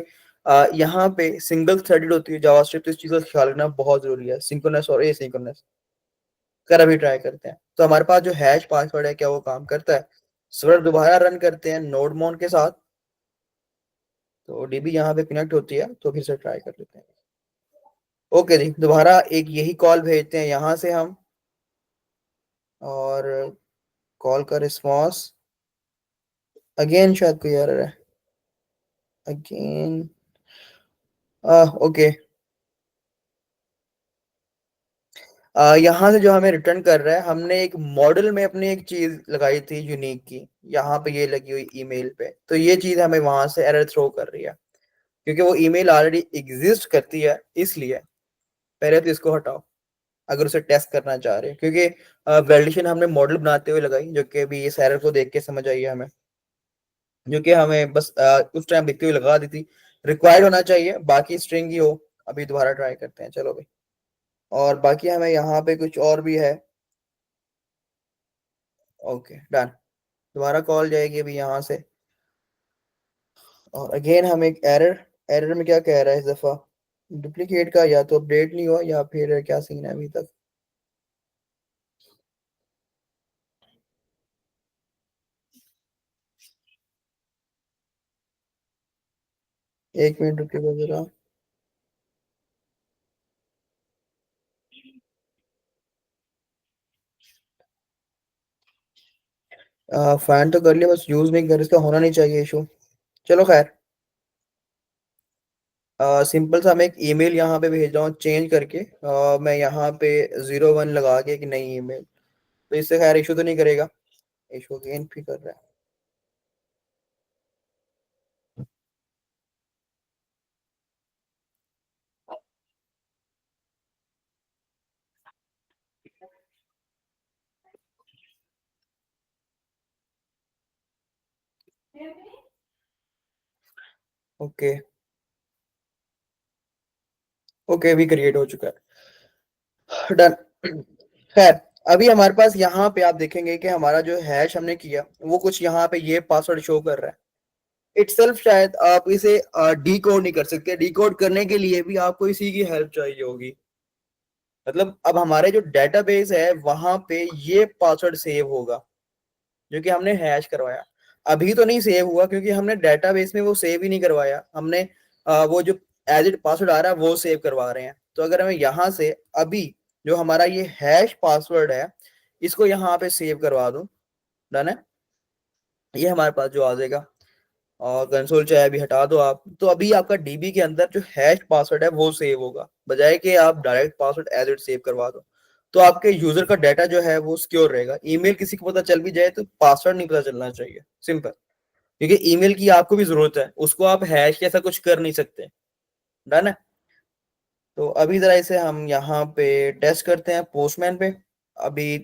यहाँ पे सिंगल थ्रेडेड होती है जावास्क्रिप्ट, तो इस चीज़ का ख्याल रखना बहुत जरूरी है, सिंक्रोनस और एसिंक्रोनस। कर अभी ट्राई करते हैं, तो हमारे पास जो हैश पासवर्ड है क्या वो काम करता है। सर्वर दोबारा रन करते हैं नोड मोन के साथ, तो डीबी यहाँ पे कनेक्ट होती है, तो फिर से ट्राई कर लेते हैं। ओके जी, दोबारा एक यही कॉल भेजते हैं यहाँ से हम, और कॉल का रिस्पॉन्स अगेन शायद कोई एरर है, अगेन ओके। यहाँ से जो हमें रिटर्न कर रहा है, हमने एक मॉडल में अपनी एक चीज लगाई थी यूनिक की, यहाँ पे ये लगी हुई ईमेल पे, तो ये चीज हमें वहां से एरर थ्रो कर रही है, क्योंकि वो ईमेल ऑलरेडी एग्जिस्ट करती है, इसलिए पहले तो इसको हटाओ अगर उसे टेस्ट करना चाह रहे हैं, क्योंकि वैलिडेशन हमने मॉडल बनाते हुए लगाई, जो कि अभी इस एरर को देख के समझ आई है हमें, जो कि हमें बस उस टाइम देखते हुए लगा दी थी। रिक्वायर्ड होना चाहिए, बाकी स्ट्रिंग ही हो। अभी दोबारा ट्राई करते हैं, चलो भाई। और बाकी हमें यहाँ पे कुछ और भी है। Okay done. दोबारा कॉल जाएगी अभी यहाँ से। और अगेन हम एक एरर, एरर में क्या कह रहा है इस दफा, डुप्लीकेट का या तो अपडेट नहीं हुआ या फिर क्या सीन है अभी तक। एक मिनट रुकिएगा जरा। फैन तो कर लिया, बस यूज नहीं कर, इसका होना नहीं चाहिए इशू। चलो खैर। सिंपल सा मैं एक ईमेल यहाँ पे भेज रहा हूँ चेंज करके, मैं यहाँ पे 01 लगा के एक नई ईमेल। तो इससे खैर इशू तो नहीं करेगा। इशू अगेन भी कर रहा है। ओके। ओके अभी क्रिएट हो चुका है, डन। खैर, अभी हमारे पास यहाँ पे आप देखेंगे कि हमारा जो हैश हमने किया वो कुछ यहाँ पे ये पासवर्ड शो कर रहा है इटसेल्फ। शायद आप इसे डी कोड नहीं कर सकते, डी कोड करने के लिए भी आपको इसी की हेल्प चाहिए होगी। मतलब अब हमारे जो डेटाबेस है वहां पे ये पासवर्ड सेव होगा जो कि हमने हैश करवाया। अभी तो नहीं सेव हुआ क्योंकि हमने डेटाबेस में वो सेव ही नहीं करवाया हमने। वो जो एज इट पासवर्ड आ रहा है वो सेव करवा रहे हैं। तो अगर हमें यहाँ से अभी जो हमारा ये हैश पासवर्ड है इसको यहाँ पे सेव करवा दूं, डन है, ये हमारे पास जो आ जाएगा। और कंसोल चाहे अभी हटा दो आप, तो अभी आपका डीबी के अंदर जो हैश पासवर्ड है वो सेव होगा, बजाय कि आप direct password as it save करवा दो। तो आपके यूजर का डाटा जो है वो सिक्योर रहेगा। ईमेल किसी को पता चल भी जाए तो पासवर्ड नहीं पता चलना चाहिए, सिंपल। क्योंकि ईमेल की आपको भी जरूरत है, उसको आप हैश जैसा कुछ कर नहीं सकते। डन है। तो अभी जरा इसे हम यहाँ पे टेस्ट करते हैं पोस्टमैन पे। अभी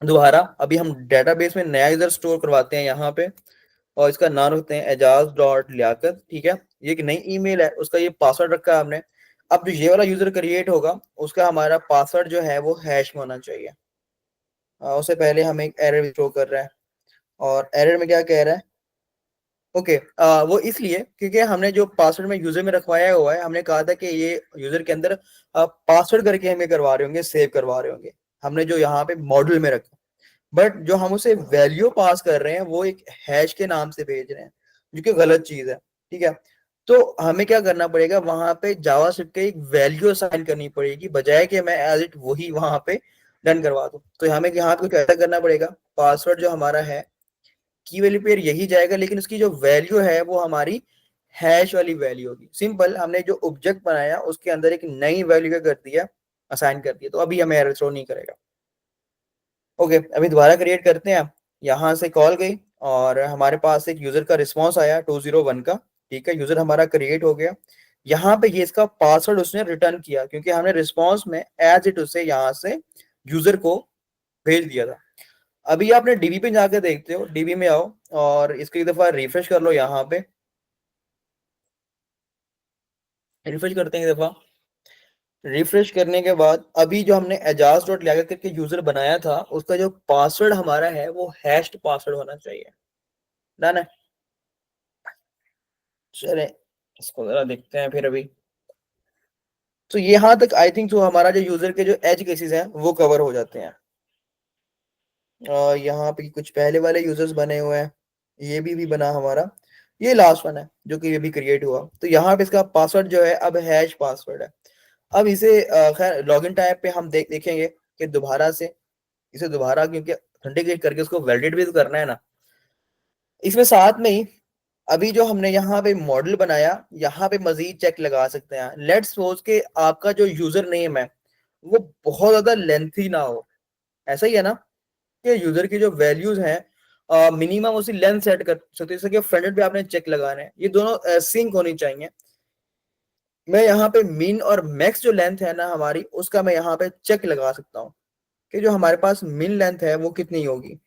दोबारा अभी हम डेटाबेस में नया यूजर स्टोर करवाते हैं यहाँ पे, और इसका नाम रखते हैं एजाज डॉट लियाकत। ठीक है, ये एक नई ईमेल है, उसका ये पासवर्ड रखा है हमने। अब जो ये वाला यूजर क्रिएट होगा उसका हमारा पासवर्ड जो है वो हैश में होना चाहिए। उससे पहले हम एक एरर थ्रो कर रहा है, और एरर में क्या कह रहा है। ओके वो इसलिए क्योंकि हमने जो पासवर्ड में यूजर में रखवाया हुआ है, हमने कहा था कि ये यूजर के अंदर पासवर्ड करके हमें करवा रहे होंगे, सेव करवा रहे होंगे, हमने जो यहाँ पे मॉडल में रखा। बट जो हम उसे वैल्यू पास कर रहे हैं वो एक हैश के नाम से भेज रहे हैं, जो कि गलत चीज है। ठीक है, तो हमें क्या करना पड़ेगा, वहां पे जावास्क्रिप्ट के एक वैल्यू असाइन करनी पड़ेगी, बजाय कि मैं एज इट वही वहां पे डन करवा दूं। तो हमें यहाँ पे कुछ ऐसा करना पड़ेगा, पासवर्ड जो हमारा है की वैल्यू पे यही जाएगा, लेकिन उसकी जो वैल्यू है वो हमारी हैश वाली वैल्यू होगी। सिंपल, हमने जो ऑब्जेक्ट बनाया उसके अंदर एक नई वैल्यू क्या कर दिया, असाइन कर दिया। तो अभी हमें एरर थ्रो नहीं करेगा। ओके अभी दोबारा क्रिएट करते हैं। यहाँ से कॉल गई और हमारे पास एक यूजर का रिस्पॉन्स आया 201 का। ठीक है, यूजर हमारा क्रिएट हो गया। यहाँ पे ये इसका पासवर्ड उसने रिटर्न किया क्योंकि हमने रिस्पॉन्स में एज इट उसे यहाँ से यूजर को भेज दिया था। अभी आपने डीबी पे जाकर देखते हो, डीबी में आओ और इसको एक दफा रिफ्रेश कर लो। यहाँ पे रिफ्रेश करते हैं एक दफा। रिफ्रेश करने के बाद अभी जो हमने एजाज डॉट लिया करके यूजर बनाया था उसका जो पासवर्ड हमारा है वो हैश्ड पासवर्ड होना चाहिए। डन है। चले इसको जरा देखते हैं फिर अभी। तो यहाँ तक आई थिंक तो हमारा जो यूजर के जो एज केसेस हैं वो कवर हो जाते हैं। यहाँ पे कुछ पहले वाले यूजर्स बने हुए हैं, ये भी बना हमारा, ये लास्ट वन है जो कि ये भी क्रिएट हुआ। तो यहाँ पे इसका पासवर्ड जो है अब हैश पासवर्ड है। अब इसे खैर लॉगिन टाइप पे हम देखेंगे कि दोबारा से इसे दोबारा, क्योंकि ऑथेंटिकेट करके उसको वैलिडेट भी तो करना है ना। इसमें साथ में ही अभी जो हमने यहाँ पे मॉडल बनाया, यहाँ पे मजीद चेक लगा सकते हैं। लेट्स सपोज के आपका जो यूजर नेम है वो बहुत ज्यादा लेंथी ना हो। ऐसा ही है ना कि यूजर की जो वैल्यूज हैं मिनिमम उसी लेंथ सेट कर सकते हैं, जैसे कि फ्रंट एंड पे आपने चेक लगाना है, ये दोनों सिंक होनी चाहिए। मैं यहाँ पे मिन और मैक्स जो लेंथ है ना हमारी, उसका मैं यहाँ पे चेक लगा सकता हूँ कि जो हमारे पास मिन लेंथ है वो कितनी होगी।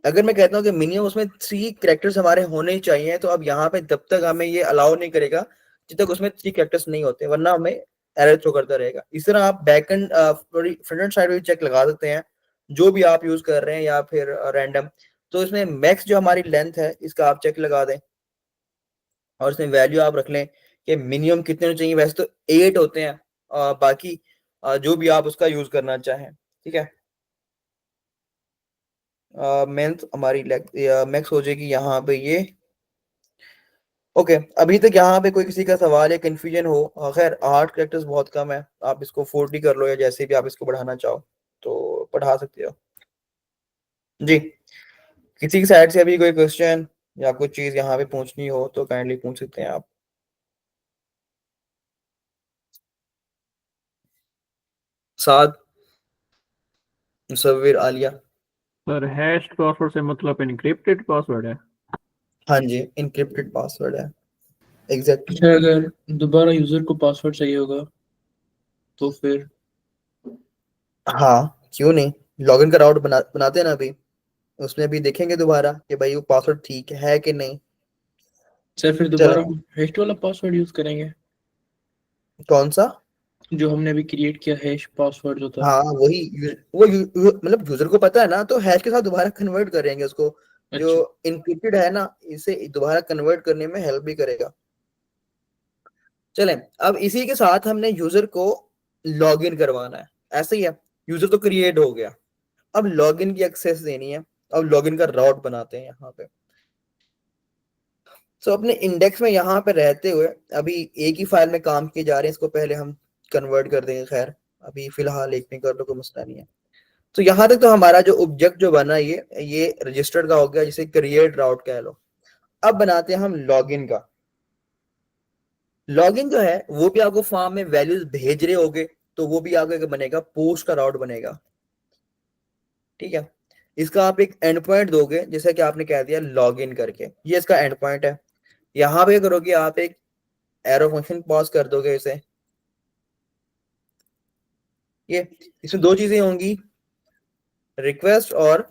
अगर मैं कहता हूँ कि मिनिमम उसमें 3 कैरेक्टर्स हमारे होने ही चाहिए, तो अब यहाँ पे जब तक हमें ये अलाउ नहीं करेगा जब तक उसमें 3 कैरेक्टर्स नहीं होते, वरना हमें एरर थ्रो करता रहेगा। इस तरह आप बैकएंड फ्रंट एंड साइड में चेक लगा सकते हैं जो भी आप यूज कर रहे हैं या फिर रैंडम। तो इसमें मैक्स जो हमारी लेंथ है इसका आप चेक लगा दें और इसमें वैल्यू आप रख लें कि मिनिमम कितने होने चाहिए। वैसे तो 8 होते हैं, बाकी जो भी आप उसका यूज करना चाहें, ठीक है। लेंथ हमारी मैक्स हो जाएगी यहाँ पे ये। ओके, अभी तक यहाँ पे कोई किसी का सवाल या कंफ्यूजन हो? खैर 8 कैरेक्टर्स बहुत कम है, आप इसको 40 कर लो या जैसे भी आप इसको बढ़ाना चाहो तो बढ़ा सकते हो जी। किसी की साइड से अभी कोई क्वेश्चन या कुछ चीज यहाँ पे पूछनी हो तो काइंडली पूछ सकते हैं आप। साद, मुसव्विर, आलिया। सर हैश्ड पासवर्ड से मतलब एनक्रिप्टेड पासवर्ड है? हाँ जी, इनक्रिप्टेड पासवर्ड है, एग्जैक्टली। अच्छा, अगर दोबारा यूजर को पासवर्ड चाहिए होगा तो फिर? हाँ, क्यों नहीं, लॉगिन का राउट बनाते हैं ना अभी, उसमें भी देखेंगे दोबारा कि भाई वो पासवर्ड ठीक है कि नहीं। सर फिर चले, दोबारा हम हैश वाला पासवर्ड यूज करेंगे कौन सा? जो हमने अभी क्रिएट किया, हैश पासवर्ड जो था। हाँ वही मतलब यूजर को पता है ना, तो हैश के साथ दोबारा कन्वर्ट करेंगे उसको। जो अच्छा। इनक्रिप्टेड है ना, इसे दोबारा कन्वर्ट करने में हेल्प भी करेगा। चलें, अब इसी के साथ हमने यूजर को लॉगिन करवाना है, ऐसे ही है। यूजर तो क्रिएट हो गया, अब लॉगिन की एक्सेस देनी है। अब लॉगिन का राउट बनाते हैं यहाँ पे। तो अपने इंडेक्स में यहाँ पे रहते हुए अभी एक ही फाइल में काम किए जा रहे हैं, इसको पहले हम कन्वर्ट कर देंगे। खैर अभी फिलहाल एक में कर लो, कोई मसला नहीं है। तो यहाँ तक तो हमारा जो ऑब्जेक्ट जो बना ये रजिस्टर्ड का हो गया, जिसे क्रिएट राउट कह लो। अब बनाते हैं हम लॉगिन का। लॉगिन जो है वो भी आपको फॉर्म में वैल्यूज भेज रहे होगे, तो वो भी आपका बनेगा पोस्ट का राउट बनेगा, ठीक है। इसका आप एक एंड पॉइंट दोगे, जैसे कि आपने कह दिया लॉगिन करके, ये इसका एंड पॉइंट है। यहाँ पे करोगे आप एक एरो फंक्शन पास कर दोगे इसे। ये इसमें दो चीजें होंगी, रिक्वेस्ट और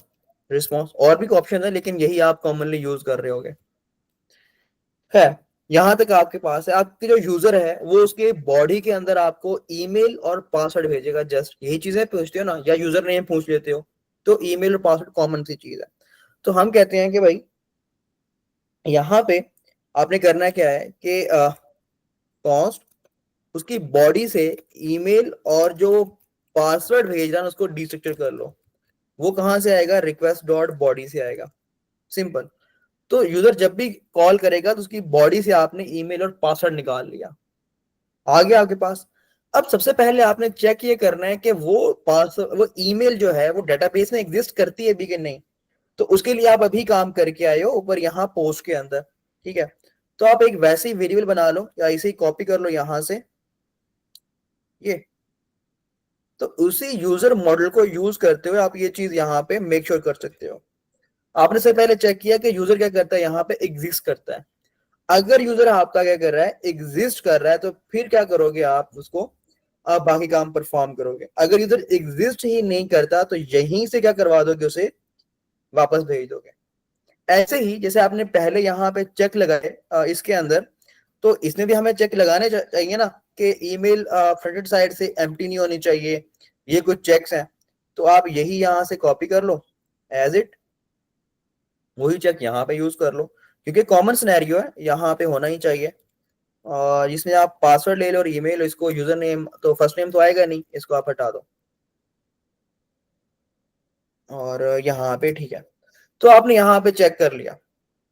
रिस्पॉन्स। और भी ऑप्शन है लेकिन यही आप कॉमनली यूज कर रहे होगे। है, यहां तक आपके पास है। आपके जो यूजर है वो उसके बॉडी के अंदर आपको ईमेल और पासवर्ड भेजेगा। जस्ट यही चीजें पूछते हो ना, या यूजर नेम पूछ लेते हो, तो ईमेल और पासवर्ड कॉमन सी चीज है। तो हम कहते हैं कि भाई यहाँ पे आपने करना क्या है कि कॉस्ट उसकी बॉडी से ईमेल और जो पासवर्ड भेज रहा है उसको डिस्ट्रक्चर कर लो। वो कहां से आएगा? रिक्वेस्ट डॉट बॉडी से आएगा, सिंपल। तो यूजर जब भी कॉल करेगा तो उसकी बॉडी से आपने ईमेल और पासवर्ड निकाल लिया, आ गया आपके पास। अब सबसे पहले आपने चेक ये करना है कि वो ईमेल जो है वो डेटाबेस में एग्जिस्ट करती है भी कि नहीं। तो उसके लिए आप अभी काम करके आए हो ऊपर यहाँ पोस्ट के अंदर, ठीक है। तो आप एक वैसे ही वेरिएबल बना लो या इसे ही कॉपी कर लो यहाँ से ये। तो उसी यूजर मॉडल को यूज करते हुए आप ये चीज यहाँ पे मेक श्योर कर सकते हो। आपने से पहले चेक किया कि यूजर क्या करता है, यहाँ पे एग्जिस्ट करता है। अगर यूजर आपका क्या कर रहा है, एग्जिस्ट कर रहा है, तो फिर क्या करोगे आप उसको, आप बाकी काम परफॉर्म करोगे। अगर यूजर एग्जिस्ट ही नहीं करता तो यहीं से क्या करवा दोगे, उसे वापस भेज दोगे। ऐसे ही जैसे आपने पहले यहाँ पे चेक लगाए इसके अंदर, तो इसमें भी हमें चेक लगाने चाहिए ना कि ईमेल फ्रंट साइड से एम्प्टी नहीं होनी चाहिए। ये कुछ चेक्स हैं, तो आप यही यहाँ से कॉपी कर लो एज इट, वही चेक यहाँ पे यूज कर लो, क्योंकि कॉमन सिनेरियो है, यहाँ पे होना ही चाहिए। और जिसमें आप पासवर्ड ले लो और ईमेल, इसको यूजर नेम तो फर्स्ट नेम तो आएगा नहीं, इसको आप हटा दो। और यहाँ पे ठीक है, तो आपने यहाँ पे चेक कर लिया,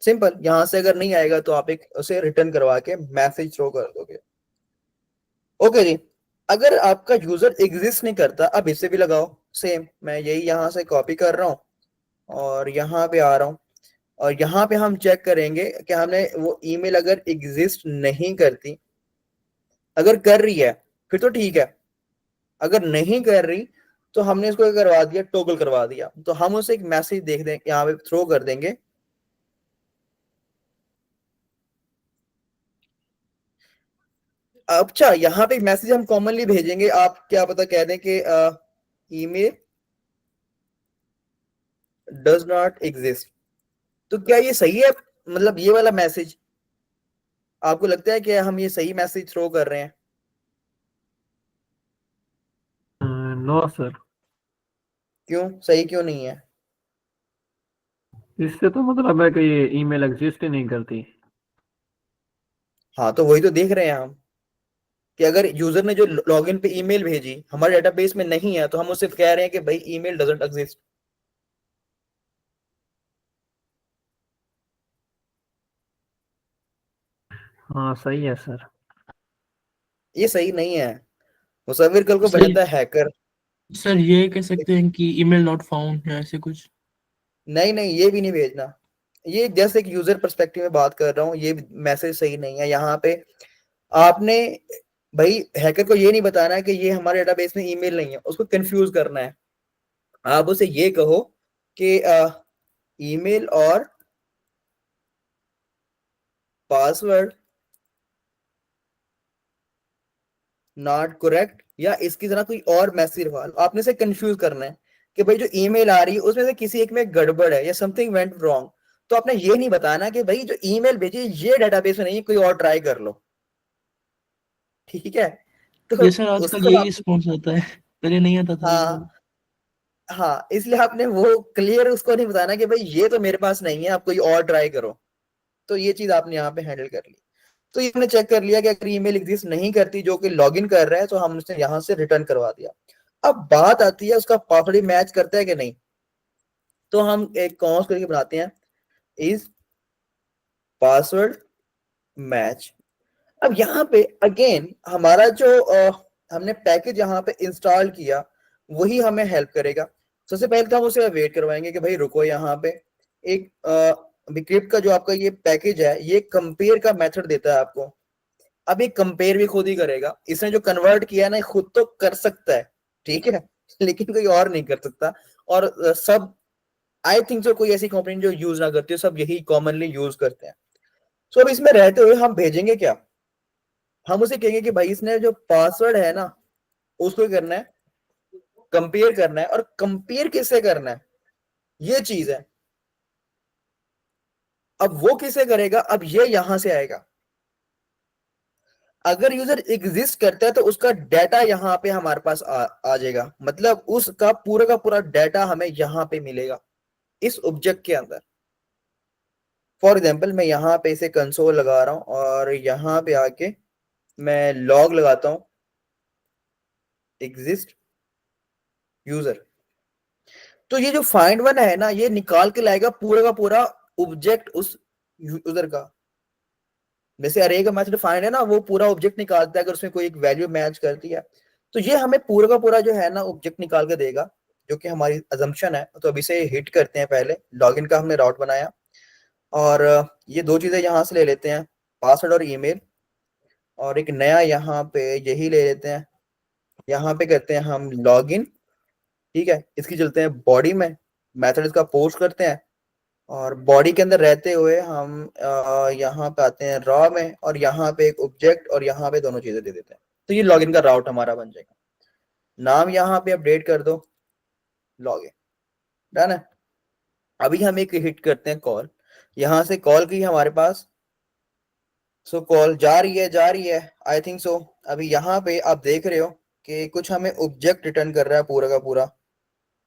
सिंपल। यहाँ से अगर नहीं आएगा तो आप एक उसे रिटर्न करवा के मैसेज थ्रो कर दोगे। ओके जी। अगर आपका यूजर एग्जिस्ट नहीं करता, अब इसे भी लगाओ सेम। मैं यही यहाँ से कॉपी कर रहा हूँ और यहाँ पे आ रहा हूँ, और यहाँ पे हम चेक करेंगे कि हमने वो ईमेल अगर एग्जिस्ट नहीं करती, अगर कर रही है फिर तो ठीक है, अगर नहीं कर रही तो हमने इसको करवा दिया, टोगल करवा दिया। तो हम उसे एक मैसेज देख दें यहाँ पे थ्रो कर देंगे। अच्छा, यहाँ पे एक मैसेज हम कॉमनली भेजेंगे, आप क्या पता कह दें कि ईमेल डज नॉट एग्जिस्ट। तो क्या ये सही है? मतलब ये वाला मैसेज आपको लगता है कि हम ये सही मैसेज थ्रो कर रहे हैं? नो सर, क्यों, सही क्यों नहीं है? इससे तो मतलब है कि ये ईमेल एग्जिस्ट ही नहीं करती। हाँ तो वही तो देख रहे हैं हम, कि अगर यूजर ने जो लॉगिन पे ईमेल भेजी हमारे डेटाबेस में नहीं है, तो हम उससे कह रहे हैं कि भाई ईमेल डजंट एग्जिस्ट। हाँ सही है सर। ये सही नहीं है। मुसव्विर कल को बन सर जाता है हैकर। सर ये कह सकते हैं कि ईमेल नॉट फाउंड या ऐसे कुछ। नहीं नहीं, ये भी नहीं भेजना। ये जैसे एक यूजर पर्सपेक्टिव में बात कर रहा हूँ, ये मैसेज सही नहीं है यहाँ पे। आपने भाई हैकर को ये नहीं बताना है कि ये हमारे डेटाबेस में ईमेल नहीं है, उसको कंफ्यूज करना है। आप उसे ये कहो कि ईमेल और पासवर्ड नॉट करेक्ट, या इसकी तरह कोई और मैसेज वाल, आपने से कंफ्यूज करना है कि भाई जो ईमेल आ रही है उसमें से किसी एक में गड़बड़ है या समथिंग वेंट रॉन्ग। तो आपने ये नहीं बताना कि भाई जो ईमेल भेजी ये डेटाबेस में नहीं है, कोई और ट्राई कर लो। ठीक है? तो ये सर आजकल उसको यही आप, रिस्पॉन्स आता है, पहले नहीं आता था ये सब। हाँ हाँ, इसलिए आपने वो क्लियर उसको नहीं बताना कि भाई ये तो मेरे पास नहीं है, आप कोई और ट्राई करो। तो ये चीज आपने यहाँ पे हैंडल कर ली। तो ये हमने चेक कर लिया कि अगर ईमेल एग्जिस्ट नहीं करती जो कि लॉगिन कर रहा है, तो हम उसे यहाँ से रिटर्न करवा दिया। अब बात आती है उसका पासवर्ड मैच करता है कि नहीं। तो हम एक कॉन्स करके बनाते हैं, इज पासवर्ड मैच। अब यहाँ पे अगेन हमारा जो हमने पैकेज यहाँ पे इंस्टॉल किया वही हमें हेल्प करेगा। सबसे पहले तो हम उसे वेट करवाएंगे कि भाई रुको, यहाँ पे एक बिक्रिप्ट का जो आपका ये पैकेज है ये कंपेयर का मेथड देता है आपको। अब ये कंपेयर भी खुद ही करेगा, इसने जो कन्वर्ट किया है ना खुद तो कर सकता है, ठीक है, लेकिन कोई और नहीं कर सकता। और सब आई थिंक सो कोई ऐसी कंपनी जो यूज ना करती हो, सब यही कॉमनली यूज करते हैं। सो अब इसमें रहते हुए हम भेजेंगे क्या, हम उसे कहेंगे कि भाई इसने जो पासवर्ड है ना उसको करना है, कंपेयर करना है। और कंपेयर किससे करना है, ये चीज है। अब वो किसे करेगा, अब ये यहां से आएगा। अगर यूजर एग्जिस्ट करता है तो उसका डाटा यहाँ पे हमारे पास आ जाएगा, मतलब उसका का पूरा डाटा हमें यहाँ पे मिलेगा इस ऑब्जेक्ट के अंदर। फॉर एग्जांपल मैं यहाँ पे इसे कंसोल लगा रहा हूँ और यहाँ पे आके मैं लॉग लगाता हूँ एग्जिस्ट यूजर। तो ये जो फाइंड वन है ना ये निकाल के लाएगा का पूरा ऑब्जेक्ट उस यूजर का। वैसे अरे का मैथड फाइंड है ना, वो पूरा ऑब्जेक्ट निकालता है अगर उसमें कोई एक वैल्यू मैच करती है। तो ये हमें पूरा का पूरा जो है ना ऑब्जेक्ट निकाल के देगा, जो कि हमारी अजम्पशन है। तो अभी से हिट करते हैं, पहले लॉगिन का हमने राउट बनाया और ये दो चीजें यहाँ से ले लेते हैं, पासवर्ड और ईमेल। और एक नया यहाँ पे यही ले लेते हैं, यहाँ पे करते हैं हम लॉगिन। ठीक है, इसकी चलते हैं बॉडी में, मेथड इसका पोस्ट करते हैं। और बॉडी के अंदर रहते हुए हम यहाँ पे आते हैं रॉ में, और यहाँ पे एक ऑब्जेक्ट और यहाँ पे दोनों चीजें दे देते हैं। तो ये लॉगिन का राउट हमारा बन जाएगा। नाम यहाँ पे अपडेट कर दो लॉगिन, डन है। अभी हम एक हिट करते हैं कॉल, यहाँ से कॉल की हमारे पास। सो कॉल जा रही है आई थिंक सो। अभी यहाँ पे आप देख रहे हो कि कुछ हमें ऑब्जेक्ट रिटर्न कर रहा है पूरा का पूरा,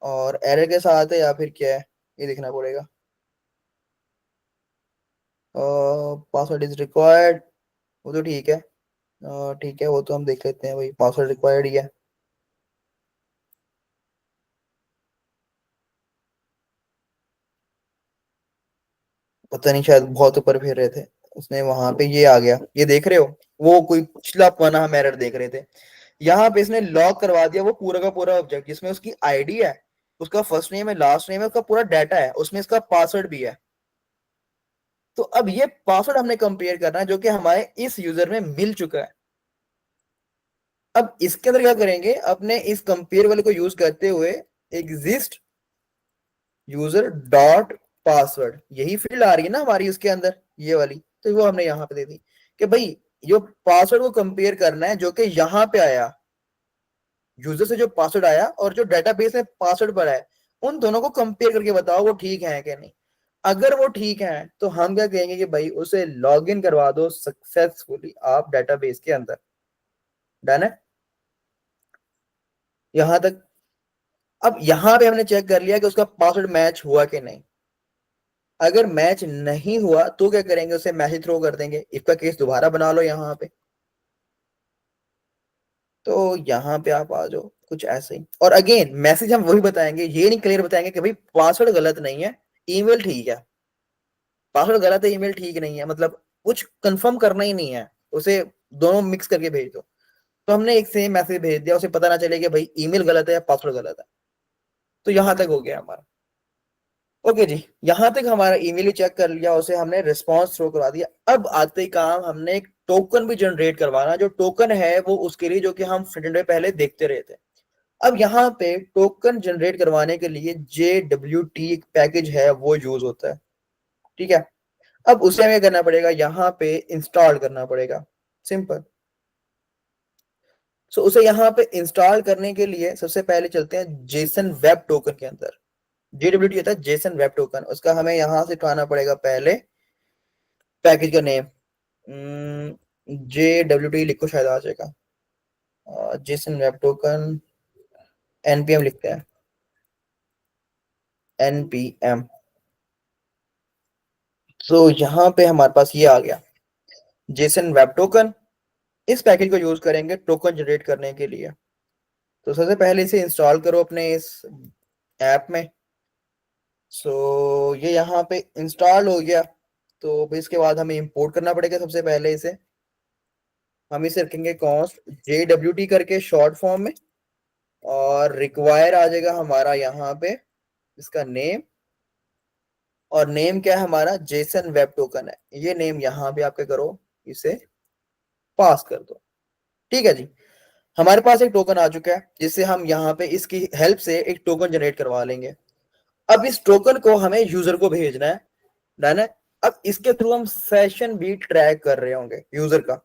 और एरर के साथ है या फिर क्या है ये देखना पड़ेगा। पासवर्ड इज रिक्वायर्ड, वो तो ठीक है। ठीक है, वो तो हम देख लेते हैं, भाई पासवर्ड रिक्वायर्ड ही है। पता नहीं, शायद बहुत ऊपर फिर रहे थे, उसने वहां पे ये आ गया, ये देख रहे हो, वो कोई पिछला पना हम एरर देख रहे थे। यहाँ पे इसने लॉक करवा दिया वो पूरा का पूरा ऑब्जेक्ट, जिसमें उसकी आईडी है, उसका फर्स्ट नेम है, लास्ट नेम है, उसका पूरा डाटा है, उसमें इसका पासवर्ड भी है। तो अब ये पासवर्ड हमने कंपेयर करना है जो कि हमारे इस यूजर में मिल चुका है। अब इसके अंदर क्या करेंगे, अपने इस कंपेयर वाले को यूज करते हुए एग्जिस्ट यूजर डॉट पासवर्ड, यही फील्ड आ रही है ना हमारी उसके अंदर ये वाली, तो वो हमने यहाँ पे दे दी कि भाई जो पासवर्ड को कंपेयर करना है जो कि यहाँ पे आया, यूजर से जो पासवर्ड आया और जो डेटाबेस में पासवर्ड पड़ा है, उन दोनों को कंपेयर करके बताओ वो ठीक है कि नहीं। अगर वो ठीक है तो हम क्या कहेंगे कि भाई उसे लॉग इन करवा दो सक्सेसफुली आप डेटाबेस के अंदर। डन है, यहां तक अब यहाँ पे हमने चेक कर लिया कि उसका पासवर्ड मैच हुआ कि नहीं। अगर मैच नहीं हुआ तो क्या करेंगे, उसे मैसेज थ्रो कर देंगे, इसका केस दोबारा बना लो यहाँ पे। तो यहाँ पे आप आ जाओ कुछ ऐसे ही, और अगेन मैसेज हम वही बताएंगे, ये नहीं क्लियर बताएंगे कि भाई पासवर्ड गलत नहीं है, ईमेल ठीक है। पासवर्ड गलत है, ईमेल ठीक नहीं है, मतलब कुछ कंफर्म करना ही नहीं है, उसे दोनों मिक्स करके भेज दो। तो हमने एक सेम मैसेज भेज दिया, उसे पता ना चले कि भाई ईमेल गलत है या पासवर्ड गलत है। तो यहां तक हो गया हमारा। ओके जी, यहां तक हमारा ईमेल ही चेक कर लिया, उसे हमने रिस्पॉन्स थ्रो करवा दिया। अब आते ही काम, हमने एक टोकन भी जनरेट करवाना। जो टोकन है वो उसके लिए जो कि हम फ्रंट एंड पहले देखते रहे थे। अब यहाँ पे टोकन जनरेट करवाने के लिए JWT एक पैकेज है, वो यूज होता है, ठीक है। अब उसे हमें करना पड़ेगा, यहाँ पे इंस्टॉल करना पड़ेगा, सिंपल। सो उसे यहाँ पे इंस्टॉल करने के लिए सबसे पहले चलते हैं जेसन वेब टोकन के अंदर। JWT होता है जेसन वेब टोकन, उसका हमें यहाँ से उठाना पड़ेगा पहले पैकेज का नेम। JWT लिखो, शायद आ जाएगा। जेसन वेब टोकन npm लिखते हैं, npm। तो यहाँ पे हमारे पास ये आ गया जेसन वेब टोकन। इस पैकेज को यूज करेंगे टोकन जनरेट करने के लिए। तो सबसे पहले इसे इंस्टॉल करो अपने इस ऐप में। सो ये यहाँ पे इंस्टॉल हो गया। तो फिर इसके बाद हमें इंपोर्ट करना पड़ेगा सबसे पहले इसे। हम इसे रखेंगे कॉन्स्ट JWT करके शॉर्ट फॉर्म में, और रिक्वायर आ जाएगा हमारा यहाँ पे इसका नेम। और नेम क्या है हमारा, जेसन वेब टोकन है, ये नेम यहाँ पे आपके करो, इसे पास कर दो। ठीक है जी, हमारे पास एक टोकन आ चुका है, जिससे हम यहाँ पे इसकी हेल्प से एक टोकन जनरेट करवा लेंगे। अब इस टोकन को हमें यूजर को भेजना है, डन है। अब इसके थ्रू हम सेशन भी ट्रैक कर रहे होंगे यूजर का।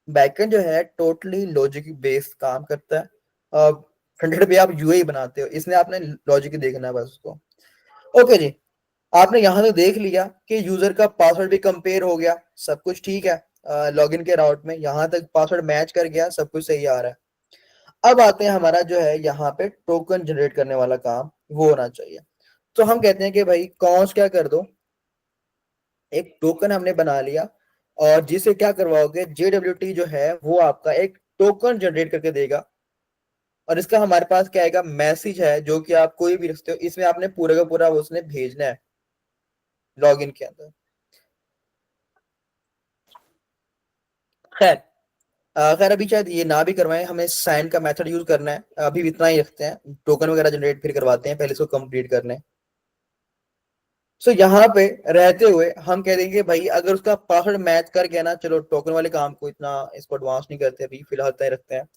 बैकएंड जो है टोटली लॉजिक बेस्ड काम करता है। अब फ्रंट पे आप यूआई बनाते हो, इसलिए आपने लॉजिक देखना है बस उसको। ओके जी, आपने यहाँ तो देख लिया कि यूजर का पासवर्ड भी कंपेयर हो गया, सब कुछ ठीक है। लॉगिन के राउट में यहाँ तक पासवर्ड मैच कर गया, सब कुछ सही आ रहा है। अब आते हैं हमारा जो है यहाँ पे टोकन जनरेट करने वाला काम, वो होना चाहिए। तो हम कहते हैं कि भाई कॉन्स क्या कर दो, एक टोकन हमने बना लिया, और जिसे क्या करवाओगे, JWT जो है वो आपका एक टोकन जनरेट करके देगा। और इसका हमारे पास क्या आएगा, मैसेज है, जो कि आप कोई भी रखते हो, इसमें आपने पूरे का पूरा उसने भेजना है लॉगिन के अंदर। खैर खैर अभी शायद ये ना भी करवाएं, हमें साइन का मेथड यूज करना है, अभी इतना ही रखते हैं। टोकन वगैरह जनरेट फिर करवाते हैं, पहले इसको कंप्लीट कर लें। सो यहाँ पे रहते हुए हम कह देंगे भाई अगर उसका पासवर्ड मैच कर गया ना, चलो टोकन वाले काम को इतना इसको एडवांस नहीं करते अभी, फिलहाल तय रखते हैं।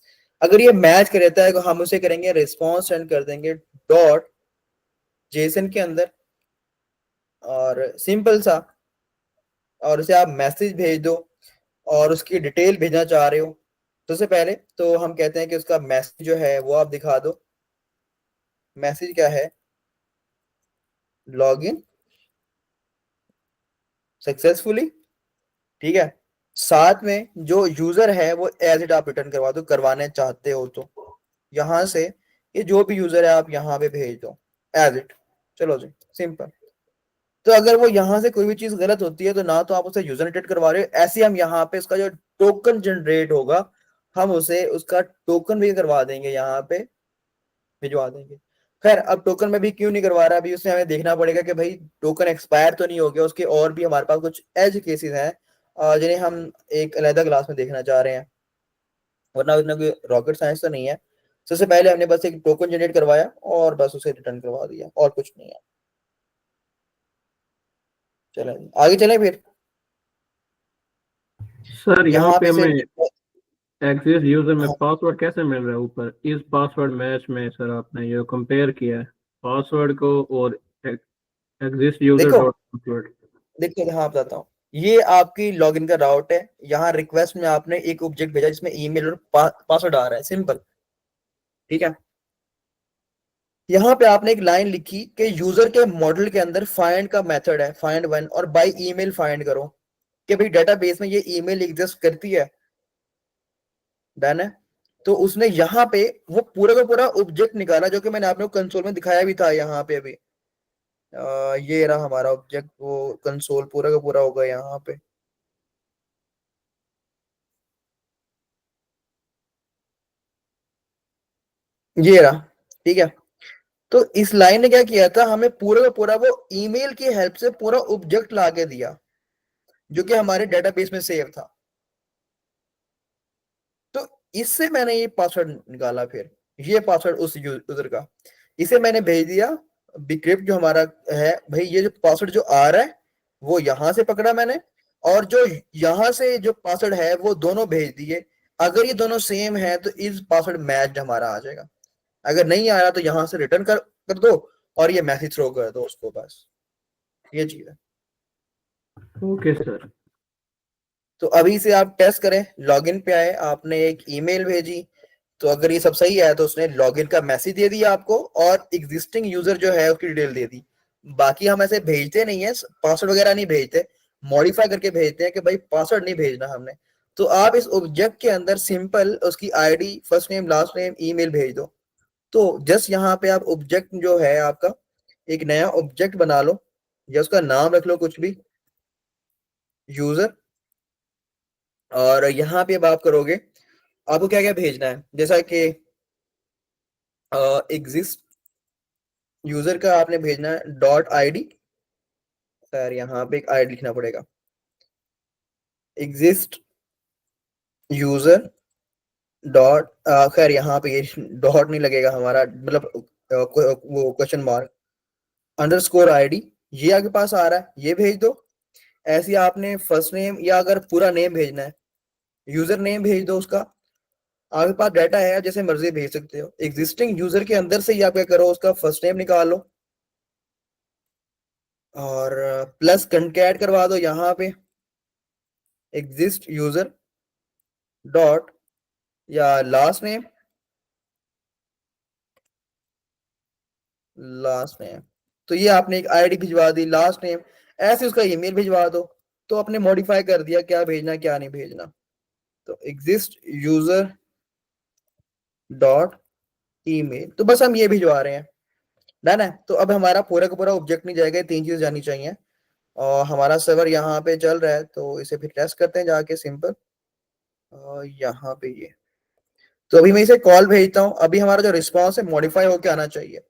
अगर ये मैच कर रहता है तो हम उसे करेंगे रिस्पॉन्स सेंड कर देंगे डॉट जेसन के अंदर, और सिंपल सा, और उसे आप मैसेज भेज दो, और उसकी डिटेल भेजना चाह रहे हो। तो सबसे पहले तो हम कहते हैं कि उसका मैसेज जो है वो आप दिखा दो। मैसेज क्या है, लॉगिन सक्सेसफुली, ठीक है। साथ में जो यूजर है वो एज इट आप रिटर्न करवा दो, करवाने चाहते हो तो यहां से ये जो भी यूजर है आप यहाँ पे भेज दो एज इट। चलो जी, सिंपल। तो अगर वो यहाँ से कोई भी चीज गलत होती है तो ना तो आप उसे यूजर जनरेट करवा रहे हो, ऐसे ही हम यहाँ पे उसका जो टोकन जनरेट होगा हम उसे उसका टोकन भी करवा देंगे, यहाँ पे भिजवा देंगे। खैर अब टोकन में भी क्यों नहीं करवा रहा, अभी उसमें हमें देखना पड़ेगा कि भाई टोकन एक्सपायर तो नहीं हो गया उसके, और भी हमारे पास कुछ एज केसेस हैं जिन्हें हम एक अलग क्लास में देखना चाह रहे हैं, वरना उतना कोई रॉकेट साइंस तो नहीं है। सबसे पहले हमने बस एक टोकन जनरेट करवाया और बस उसे रिटर्न करवा दिया, और कुछ नहीं है। चलें आगे चलें फिर। सर यहाँ यहाँ पे पे से हमें एक्सिस यूजर में हाँ, पासवर्ड कैसे मिल रहा है ऊपर इस पासवर्ड मैच में? सर आपने ये कंपेयर किया है पासवर्ड को और एक्सिस्ट यूजर देखो डॉट पासवर्ड। देखो हाँ बताता हूँ। ये आपकी लॉगिन का राउट है, यहाँ रिक्वेस्ट में आपने एक ऑब्जेक्ट भेजा जिसमें ईमेल और पासवर्ड आ रहा है, सिंपल, ठीक है। यहाँ पे आपने एक लाइन लिखी कि यूजर के मॉडल के अंदर फाइंड का मेथड है, फाइंड वन, और बाय ईमेल फाइंड करो, कि भाई डेटाबेस में ये ईमेल एग्जिस्ट करती है, डन है। तो उसने यहाँ पे वो पूरा का पूरा ऑब्जेक्ट निकाला, जो कि मैंने आपने कंसोल में दिखाया भी था यहाँ पे अभी। ये रहा हमारा ऑब्जेक्ट, वो कंसोल पूरा का पूरा होगा यहाँ पे। ये रहा, ठीक है। तो इस लाइन ने क्या किया था, हमें पूरा का पूरा वो ईमेल की हेल्प से पूरा ऑब्जेक्ट ला के दिया, जो कि हमारे डेटाबेस में सेव था। तो इससे मैंने ये पासवर्ड निकाला, फिर ये पासवर्ड उस यूजर का, इसे मैंने भेज दिया। बिक्रिप्ट जो हमारा है भाई, ये जो पासवर्ड जो आ रहा है वो यहां से पकड़ा मैंने, और जो यहां से जो पासवर्ड है वो दोनों भेज दिए। अगर ये दोनों सेम है तो इस पासवर्ड मैच हमारा आ जाएगा, अगर नहीं आया तो यहां से रिटर्न कर दो और ये मैसेज थ्रो कर दो उसको, बस ये चीज है। Okay sir. तो अभी से आप टेस्ट करें, लॉगिन पे आए, आपने एक ईमेल भेजी, तो अगर ये सब सही है तो उसने लॉगिन का मैसेज दे दिया आपको, और एग्जिस्टिंग यूजर जो है उसकी डिटेल दे दी। बाकी हम ऐसे भेजते नहीं है, पासवर्ड वगैरह नहीं भेजते, मॉडिफाई करके भेजते हैं कि भाई पासवर्ड नहीं भेजना हमने। तो आप इस ऑब्जेक्ट के अंदर सिंपल उसकी ID, first name, last name, email भेज दो। तो जस्ट यहाँ पे आप ऑब्जेक्ट जो है आपका, एक नया ऑब्जेक्ट बना लो, या उसका नाम रख लो कुछ भी, यूजर। और यहाँ पे अब आप करोगे, आपको क्या क्या भेजना है, जैसा कि एग्जिस्ट यूजर का आपने भेजना है डॉट आईडी, सर यहाँ पे एक आईडी लिखना पड़ेगा, एग्जिस्ट यूजर डॉट, खैर यहाँ पे ये डॉट नहीं लगेगा हमारा, मतलब वो क्वेश्चन मार्क, अंडरस्कोर आईडी, ये आपके पास आ रहा है, ये भेज दो। ऐसे ही आपने फर्स्ट नेम, या अगर पूरा नेम भेजना है, यूजर नेम भेज दो उसका। आपके पास डाटा है, जैसे मर्जी भेज सकते हो। एग्जिस्टिंग यूजर के अंदर से ही आप क्या करो, उसका फर्स्ट नेम निकालो और प्लस कंकैट करवा दो यहाँ पे, एग्जिस्ट यूजर डॉट, या लास्ट नेम, तो ये आपने एक आईडी भिजवा दी, लास्ट नेम, ऐसे उसका ईमेल भिजवा दो। तो आपने मॉडिफाई कर दिया क्या भेजना क्या नहीं भेजना। तो एग्जिस्ट यूजर डॉट ईमेल, तो बस हम ये भिजवा रहे हैं, डन है। तो अब हमारा पूरा का पूरा ऑब्जेक्ट नहीं जाएगा, तीन चीज जानी चाहिए। और हमारा सर्वर यहाँ पे चल रहा है, तो इसे फिर टेस्ट करते हैं जाके, सिंपल यहाँ पे ये। तो अभी मैं इसे कॉल भेजता हूँ, अभी हमारा जो रिस्पॉन्स है मॉडिफाई होकर आना चाहिए।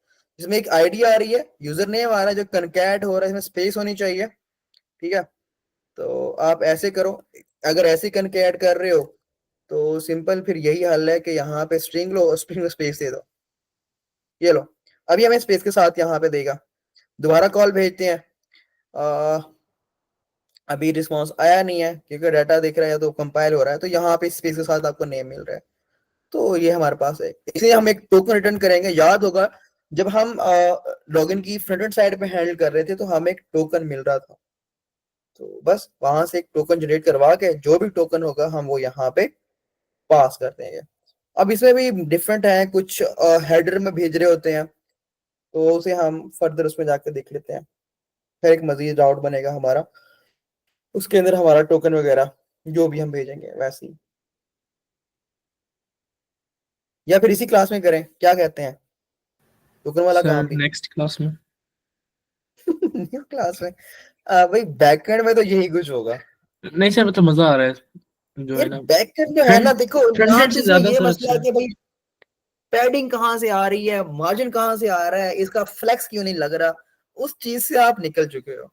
इसमें एक आईडी आ रही है, यूजर नेम आ रहा है, जो कनकैट हो रहा है, इसमें स्पेस होनी चाहिए, ठीक है। तो आप ऐसे करो, अगर ऐसे कनकैट कर रहे हो तो सिंपल फिर यही हल है कि यहाँ पे स्ट्रिंग लो, स्ट्रिंग में स्पेस दे दो, ये लो। अभी हमें स्पेस के साथ यहाँ पे देगा, दोबारा कॉल भेजते हैं। अभी रिस्पॉन्स आया नहीं है क्योंकि डाटा दिख रहा है तो कंपाइल हो रहा है, तो यहाँ पे स्पेस के साथ आपको नेम मिल रहा है। तो ये हमारे पास है, इसलिए हम एक टोकन रिटर्न करेंगे। याद होगा जब हम लॉगिन की फ्रंट एंड साइड पे हैंडल कर रहे थे तो हमें एक टोकन मिल रहा था, तो बस वहां से एक टोकन जनरेट करवा के जो भी टोकन होगा हम वो यहाँ पे पास कर देंगे। अब इसमें भी डिफरेंट है, कुछ हेडर में भेज रहे होते हैं, तो उसे हम फर्दर उसमें जाके देख लेते हैं। फिर एक मजीद राउट बनेगा हमारा, उसके अंदर हमारा टोकन वगैरह जो भी हम भेजेंगे वैसे ही, या फिर इसी क्लास में करें, क्या कहते हैं, टोकन वाला काम सर भी नेक्स्ट क्लास में। न्यू क्लास में। भाई बैकएंड में तो यही कुछ होगा नहीं सर, मतलब मजा आ रहा है जो है यार। ना। बैकएंड जो है ना, फ्रंट देखो फ्रंट यहाँ एंड पे से इसमें ज्यादा ये सर मसला अच्छा है है। कि भाई पैडिंग कहाँ से आ रही है, मार्जिन कहाँ से आ रहा है, इसका फ्लेक्स क्यों नहीं लग रहा, उस चीज से आप निकल चुके हो,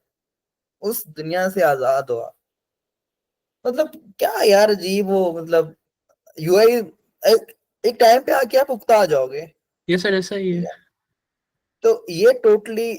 उस दुनिया से आजाद हो आप। मतलब क्या यार अजीब हो, मतलब यूआई एक टाइम पे आके आप उगता आ जाओगे, ये सर ऐसा ही ठीक है। है। तो ये टोटली